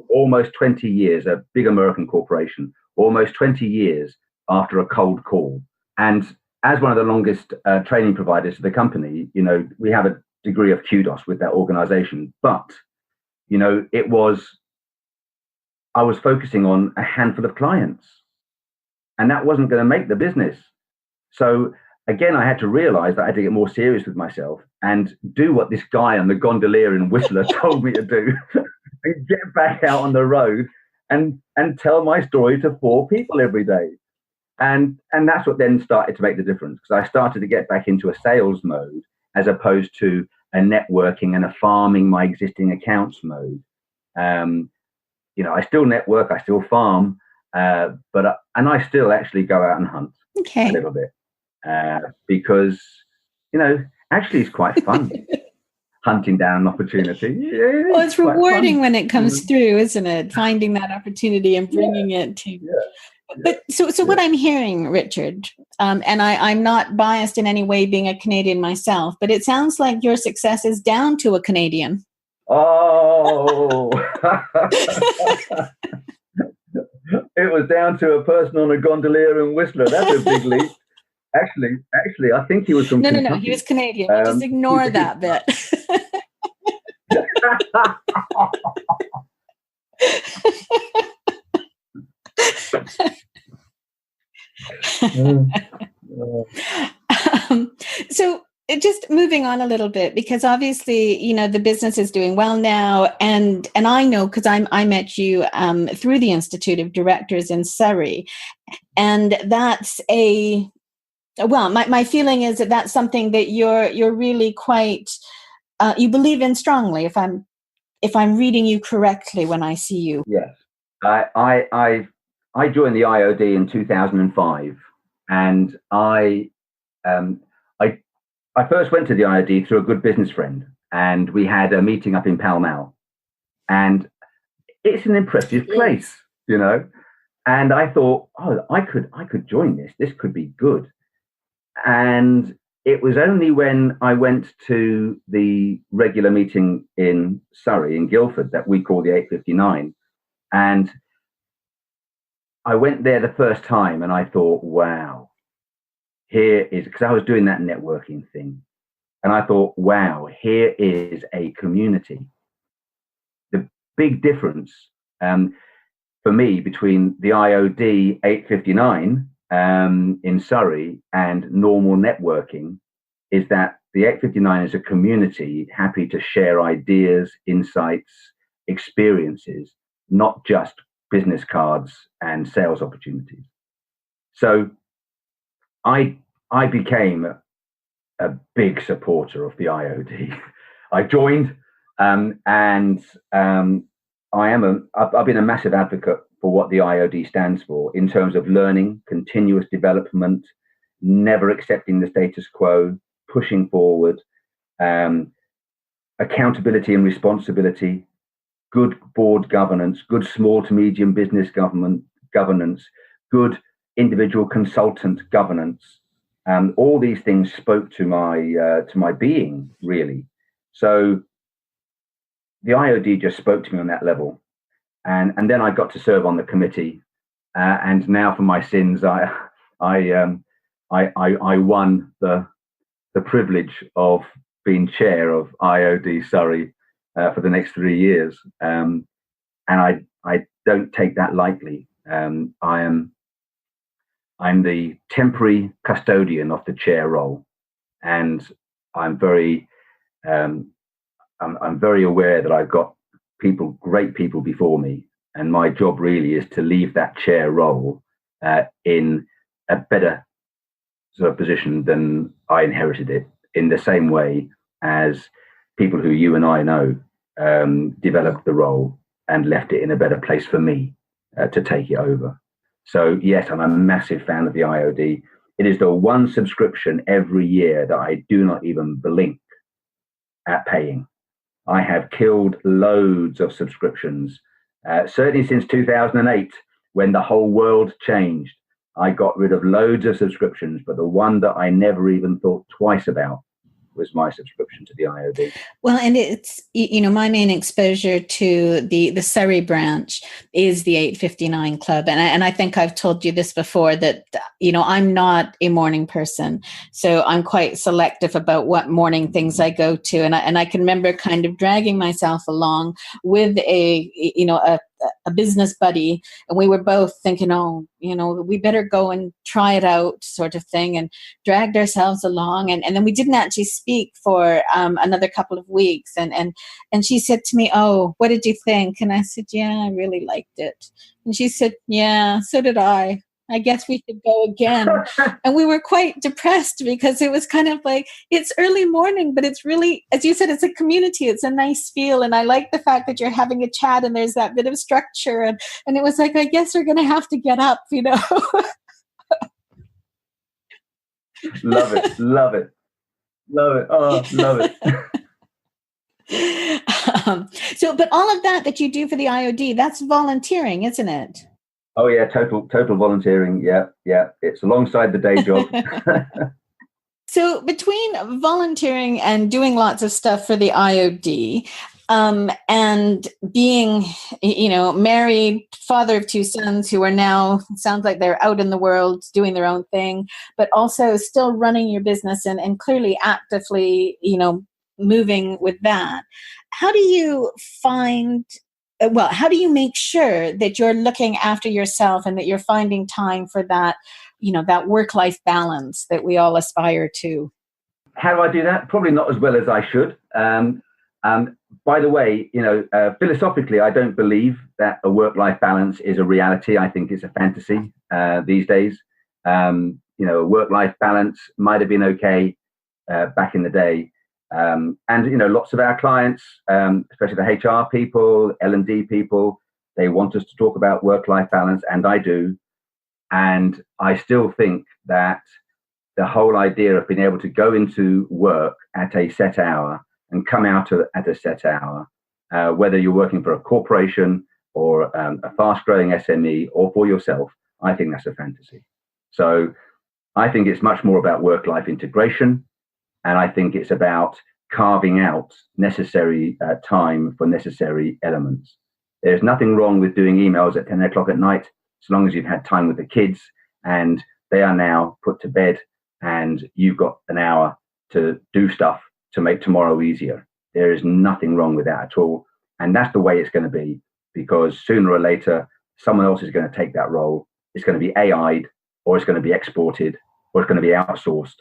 Speaker 3: almost 20 years, a big American corporation, almost 20 years after a cold call. And as one of the longest training providers to the company, we have a degree of kudos with that organization. But, I was focusing on a handful of clients, and that wasn't going to make the business. So again, I had to realize that I had to get more serious with myself and do what this guy on the gondolier and Whistler told me to do and get back out on the road and tell my story to 4 people every day. And that's what then started to make the difference, because I started to get back into a sales mode as opposed to a networking and a farming my existing accounts mode. I still network, I still farm, but I still actually go out and hunt a little bit. Because, actually it's quite fun hunting down an opportunity. Yeah,
Speaker 2: well, it's rewarding when it comes through, isn't it? Finding that opportunity and bringing it to you. But so what I'm hearing, Richard, and I'm not biased in any way being a Canadian myself, but it sounds like your success is down to a Canadian.
Speaker 3: Oh, it was down to a person on a gondolier in Whistler. That's a big leap. Actually, I think he was from Kentucky.
Speaker 2: No, he was Canadian. Just ignore that bit. So just moving on a little bit, because obviously, the business is doing well now. And I know, because I met you through the Institute of Directors in Surrey. And that's my feeling is that that's something that you're really quite, you believe in strongly, if I'm reading you correctly when I see you.
Speaker 3: Yes. I joined the IOD in 2005, and I I first went to the IOD through a good business friend, and we had a meeting up in Pall Mall, and it's an impressive place, you know. And I thought, oh, I could join this. This could be good. And it was only when I went to the regular meeting in Surrey, in Guildford, that we call the 859. And I went there the first time and I thought, wow, here is, because I was doing that networking thing. And I thought, wow, here is a community. The big difference for me between the IOD 859 in Surrey and normal networking is that the 859 is a community happy to share ideas, insights, experiences, not just business cards and sales opportunities. So I became a big supporter of the IOD. I joined, and I've been a massive advocate for what the IOD stands for in terms of learning, continuous development, never accepting the status quo, pushing forward, accountability and responsibility, good board governance, good small to medium business governance, good individual consultant governance. All these things spoke to my being, really. So the IOD just spoke to me on that level. And then I got to serve on the committee, and now for my sins, I won the privilege of being chair of IOD Surrey for the next 3 years, and I don't take that lightly. I'm the temporary custodian of the chair role, and I'm very aware that I've got great people before me, and my job really is to leave that chair role in a better sort of position than I inherited it, in the same way as people who you and I know developed the role and left it in a better place for me to take it over. So yes, I'm a massive fan of the IOD. It is the one subscription every year that I do not even blink at paying. I have killed loads of subscriptions, certainly since 2008, when the whole world changed. I got rid of loads of subscriptions, but the one that I never even thought twice about was my subscription to the IOD.
Speaker 2: Well, and it's, my main exposure to the Surrey branch is the 859 Club. And I think I've told you this before, that, I'm not a morning person. So I'm quite selective about what morning things I go to. And I can remember kind of dragging myself along with a business buddy. And we were both thinking, we better go and try it out, sort of thing, and dragged ourselves along. And then we didn't actually speak for another couple of weeks. And she said to me, "Oh, what did you think?" And I said, "Yeah, I really liked it." And she said, "Yeah, so did I. I guess we should go again." And we were quite depressed, because it was kind of like, it's early morning, but it's really, as you said, it's a community. It's a nice feel. And I like the fact that you're having a chat and there's that bit of structure. And it was like, I guess we're going to have to get up,
Speaker 3: Love it. Love it. Love it. Oh, love it.
Speaker 2: But all of that you do for the IOD, that's volunteering, isn't it?
Speaker 3: Oh yeah, total volunteering. Yeah. It's alongside the day job.
Speaker 2: So between volunteering and doing lots of stuff for the IOD, and being, married, father of two sons who are now, sounds like they're out in the world doing their own thing, but also still running your business and clearly actively, moving with that. How do you how do you make sure that you're looking after yourself and that you're finding time for that, that work-life balance that we all aspire to?
Speaker 3: How do I do that? Probably not as well as I should. By the way, philosophically, I don't believe that a work-life balance is a reality. I think it's a fantasy these days. A work-life balance might have been okay back in the day. Lots of our clients, especially the HR people, L&D people, they want us to talk about work-life balance, and I do. And I still think that the whole idea of being able to go into work at a set hour and come out at a set hour, whether you're working for a corporation or a fast-growing SME or for yourself, I think that's a fantasy. So I think it's much more about work-life integration, and I think it's about carving out necessary time for necessary elements. There's nothing wrong with doing emails at 10 o'clock at night, as long as you've had time with the kids and they are now put to bed and you've got an hour to do stuff to make tomorrow easier. There is nothing wrong with that at all. And that's the way it's going to be, because sooner or later, someone else is going to take that role. It's going to be AI'd, or it's going to be exported, or it's going to be outsourced.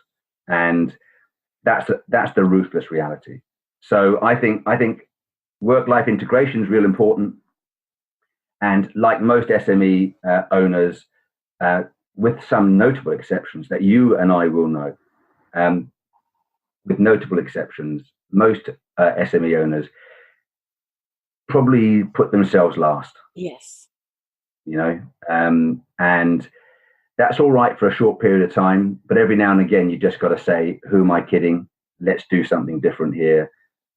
Speaker 3: And that's the ruthless reality. So I think work-life integration is real important. And like most SME owners, with some notable exceptions that you and I will know, with notable exceptions, most SME owners probably put themselves last.
Speaker 2: Yes.
Speaker 3: And that's all right for a short period of time, but every now and again, you just got to say, who am I kidding? Let's do something different here.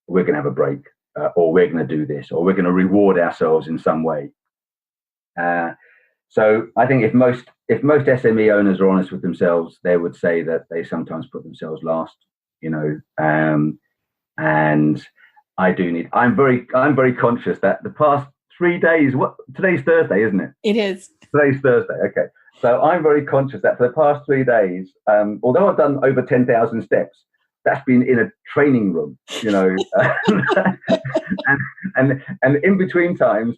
Speaker 3: We're going to have a break, or we're going to do this, or we're going to reward ourselves in some way. So I think if most SME owners are honest with themselves, they would say that they sometimes put themselves last, and I'm very conscious that the past 3 days, today's Thursday, isn't it?
Speaker 2: It is.
Speaker 3: Today's Thursday. Okay. So I'm very conscious that for the past 3 days, although I've done over 10,000 steps, that's been in a training room, and in between times,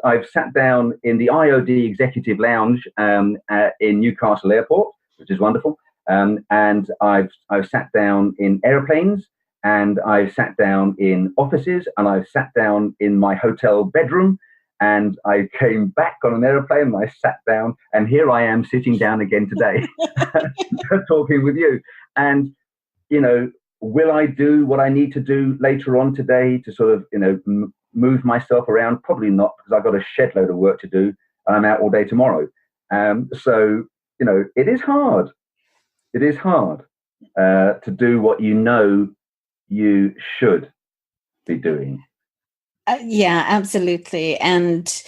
Speaker 3: I've sat down in the IOD Executive Lounge in Newcastle Airport, which is wonderful. And I've sat down in airplanes, and I've sat down in offices, and I've sat down in my hotel bedroom, and I came back on an airplane and I sat down, and here I am sitting down again today, talking with you. And, will I do what I need to do later on today to sort of, move myself around? Probably not, because I've got a shed load of work to do and I'm out all day tomorrow. So, it is hard. It is hard to do what you should be doing.
Speaker 2: Yeah, absolutely. And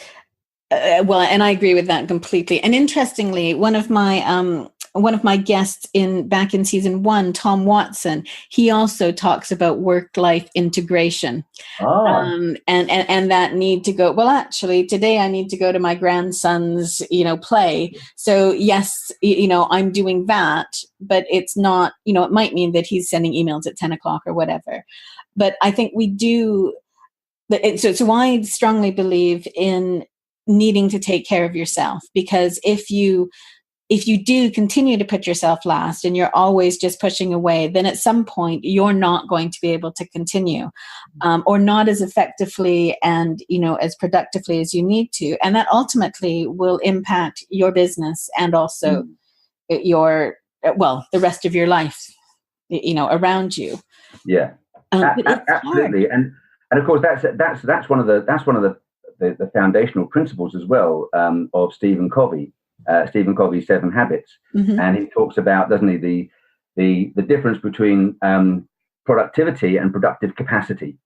Speaker 2: and I agree with that completely. And interestingly, one of my guests back in season 1, Tom Watson, he also talks about work-life integration, and that need to go. Well, actually, today I need to go to my grandson's, play. So yes, I'm doing that, but it's not. It might mean that he's sending emails at 10 o'clock or whatever. But I think we do. So I strongly believe in needing to take care of yourself, because if you do continue to put yourself last and you're always just pushing away, then at some point you're not going to be able to continue, or not as effectively and as productively as you need to, and that ultimately will impact your business and also the rest of your life, around you.
Speaker 3: Yeah, absolutely, and of course that's one of the foundational principles as well of Stephen Covey's 7 Habits. Mm-hmm. And he talks about, doesn't he, the difference between productivity and productive capacity.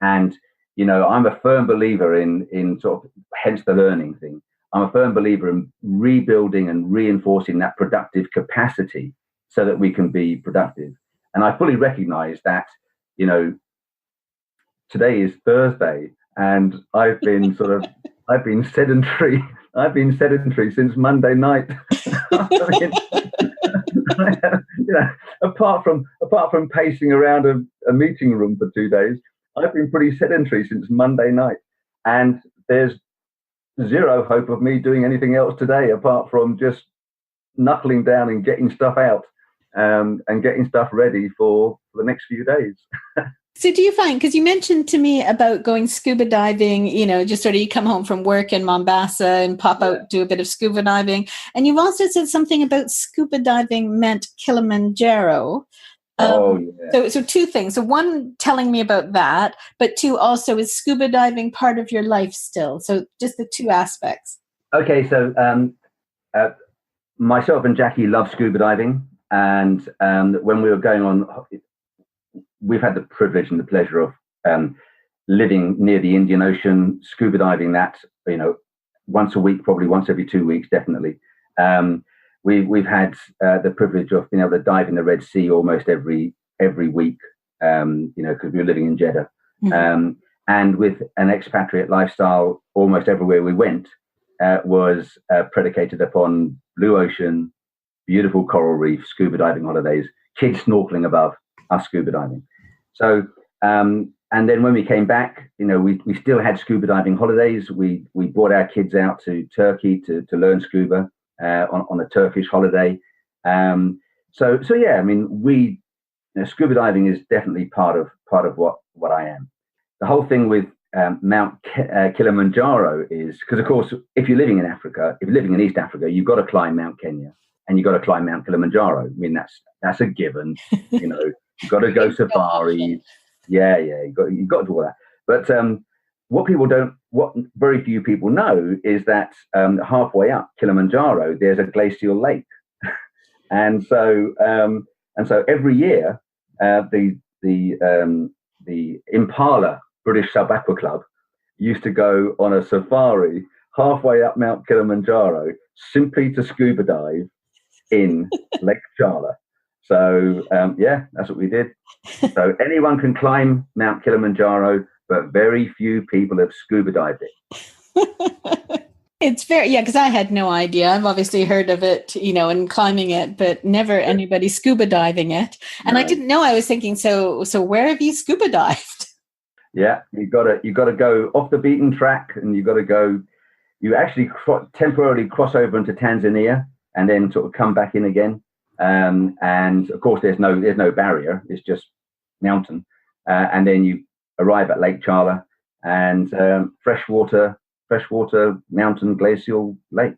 Speaker 3: And I'm a firm believer in sort of, hence the learning thing. I'm a firm believer in rebuilding and reinforcing that productive capacity so that we can be productive. And I fully recognize that today is Thursday, and I've been sedentary. I've been sedentary since Monday night. Apart from pacing around a meeting room for 2 days, I've been pretty sedentary since Monday night. And there's zero hope of me doing anything else today apart from just knuckling down and getting stuff out, and getting stuff ready for the next few days.
Speaker 2: So do you find, because you mentioned to me about going scuba diving, just sort of you come home from work in Mombasa and pop out, do a bit of scuba diving. And you've also said something about scuba diving meant Kilimanjaro. So 2 things. So 1, telling me about that, but 2, also, is scuba diving part of your life still? So just the 2 aspects.
Speaker 3: Okay, so myself and Jackie love scuba diving, and when we were going on, we've had the privilege and the pleasure of living near the Indian Ocean, scuba diving that, once a week, probably once every 2 weeks, definitely. We've had the privilege of being able to dive in the Red Sea almost every week, because we were living in Jeddah. Mm-hmm. And with an expatriate lifestyle, almost everywhere we went was predicated upon blue ocean, beautiful coral reef, scuba diving holidays, kids snorkeling above, us scuba diving. So, and then when we came back, we still had scuba diving holidays. We brought our kids out to Turkey to learn scuba on a Turkish holiday. So yeah, I mean, scuba diving is definitely part of what I am. The whole thing with Mount Kilimanjaro is because, of course, if you're living in Africa, if you're living in East Africa, you've got to climb Mount Kenya and you've got to climb Mount Kilimanjaro. I mean, that's a given. You've got to go safari. Yeah, you've got to do all that. But what very few people know is that halfway up Kilimanjaro, there's a glacial lake, and so every year the Impala British Sub Aqua Club used to go on a safari halfway up Mount Kilimanjaro simply to scuba dive in Lake Chala. So that's what we did. So anyone can climb Mount Kilimanjaro, but very few people have scuba dived it.
Speaker 2: It's very, because I had no idea. I've obviously heard of it, and climbing it, but never anybody scuba diving it. And no. I didn't know. I was thinking, so where have you scuba dived?
Speaker 3: Yeah, you got to go off the beaten track, and you got to go. You actually temporarily cross over into Tanzania, and then sort of come back in again. And of course, there's no barrier; it's just mountain. And then you arrive at Lake Chala, and freshwater mountain glacial lake.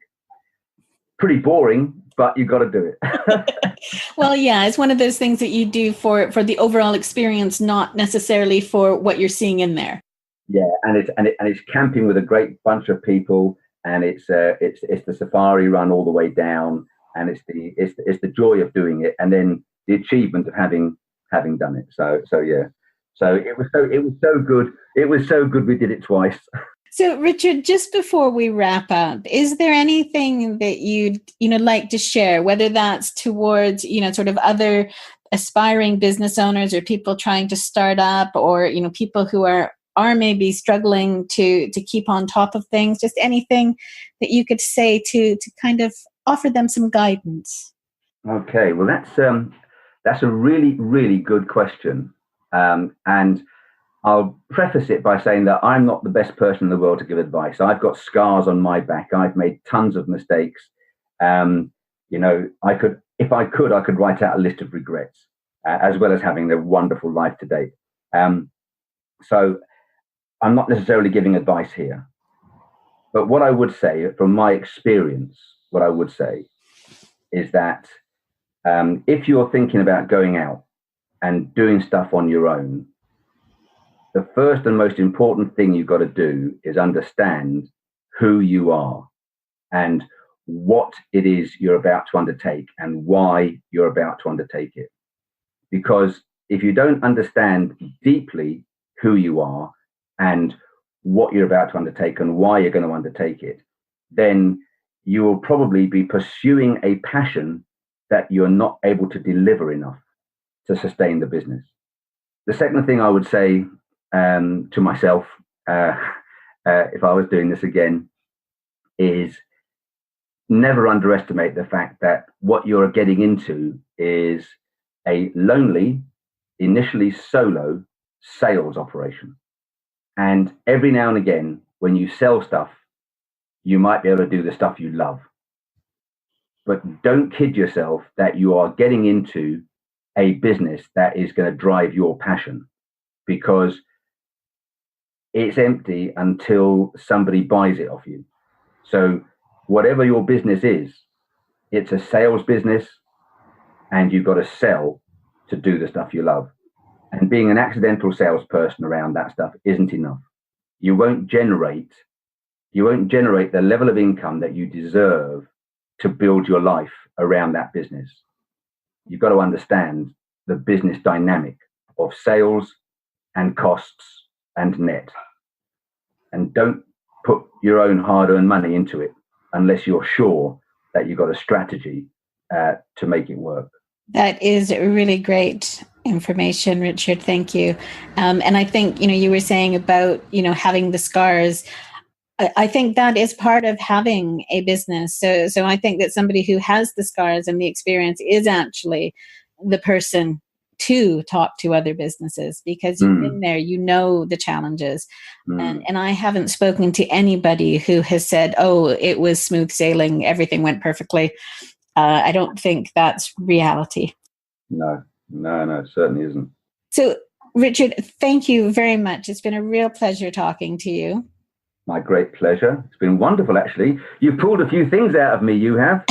Speaker 3: Pretty boring, but you got to do it.
Speaker 2: Well, yeah, it's one of those things that you do for the overall experience, not necessarily for what you're seeing in there.
Speaker 3: Yeah, and it's camping with a great bunch of people, and it's the safari run all the way down, and it's the joy of doing it, and then the achievement of having done it. So yeah, so it was so good. It was so good we did it twice.
Speaker 2: So, Richard, just before we wrap up, is there anything that you'd like to share, whether that's towards sort of other aspiring business owners or people trying to start up, or people who are maybe struggling to keep on top of things? Just anything that you could say to kind of offer them some guidance.
Speaker 3: Okay, well, that's a really, really good question, and I'll preface it by saying that I'm not the best person in the world to give advice. I've got scars on my back. I've made tons of mistakes. I could write out a list of regrets, as well as having a wonderful life to date. So I'm not necessarily giving advice here. But what I would say, from my experience, is that if you're thinking about going out and doing stuff on your own, the first and most important thing you've got to do is understand who you are and what it is you're about to undertake and why you're about to undertake it. Because if you don't understand deeply who you are and what you're about to undertake and why you're going to undertake it, then you will probably be pursuing a passion that you're not able to deliver enough to sustain the business. The second thing I would say to myself, if I was doing this again, is never underestimate the fact that what you're getting into is a lonely, initially solo sales operation. And every now and again, when you sell stuff, you might be able to do the stuff you love. But don't kid yourself that you are getting into a business that is going to drive your passion, because it's empty until somebody buys it off you. So whatever your business is, it's a sales business, and you've got to sell to do the stuff you love. And being an accidental salesperson around that stuff isn't enough. You won't generate the level of income that you deserve to build your life around that business. You've got to understand the business dynamic of sales and costs and net. And don't put your own hard-earned money into it unless you're sure that you've got a strategy to make it work.
Speaker 2: That is really great information, Richard. Thank you. And I think, you were saying about, having the scars. I think that is part of having a business. So I think that somebody who has the scars and the experience is actually the person to talk to other businesses, because you've been there, the challenges. And I haven't spoken to anybody who has said, oh, it was smooth sailing, everything went perfectly. I don't think that's reality.
Speaker 3: No, it certainly isn't.
Speaker 2: So, Richard, thank you very much. It's been a real pleasure talking to you.
Speaker 3: My great pleasure. It's been wonderful, actually. You've pulled a few things out of me, you have.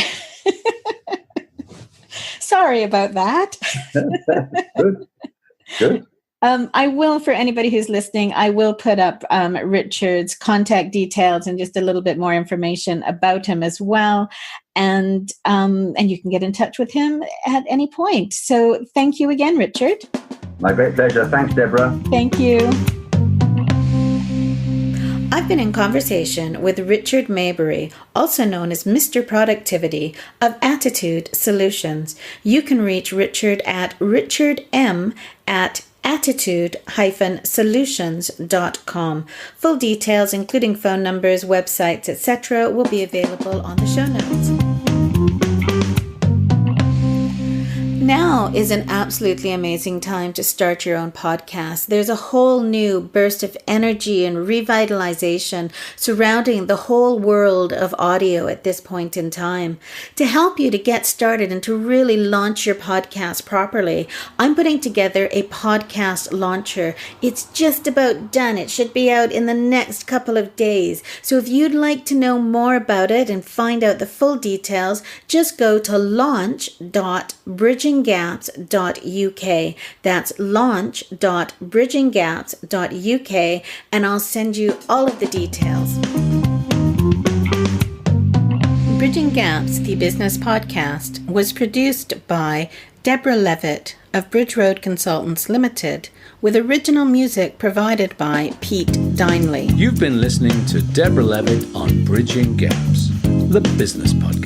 Speaker 2: Sorry about that.
Speaker 3: Good.
Speaker 2: I will, for anybody who's listening, I will put up Richard's contact details and just a little bit more information about him as well. And you can get in touch with him at any point. So thank you again, Richard.
Speaker 3: My great pleasure. Thanks, Deborah.
Speaker 2: Thank you. I've been in conversation with Richard Maybury, also known as Mr. Productivity of Attitude Solutions. You can reach Richard at richardm@attitude-solutions.com. Full details, including phone numbers, websites, etc., will be available on the show notes. Now is an absolutely amazing time to start your own podcast. There's a whole new burst of energy and revitalization surrounding the whole world of audio at this point in time. To help you to get started and to really launch your podcast properly, I'm putting together a podcast launcher. It's just about done. It should be out in the next couple of days. So if you'd like to know more about it and find out the full details, just go to launch.bridginggaps.uk. That's launch.bridginggaps.uk, and I'll send you all of the details. Bridging Gaps, the business podcast, was produced by Deborah Levitt of Bridge Road Consultants Limited, with original music provided by Pete Dineley.
Speaker 1: You've been listening to Deborah Levitt on Bridging Gaps, the business podcast.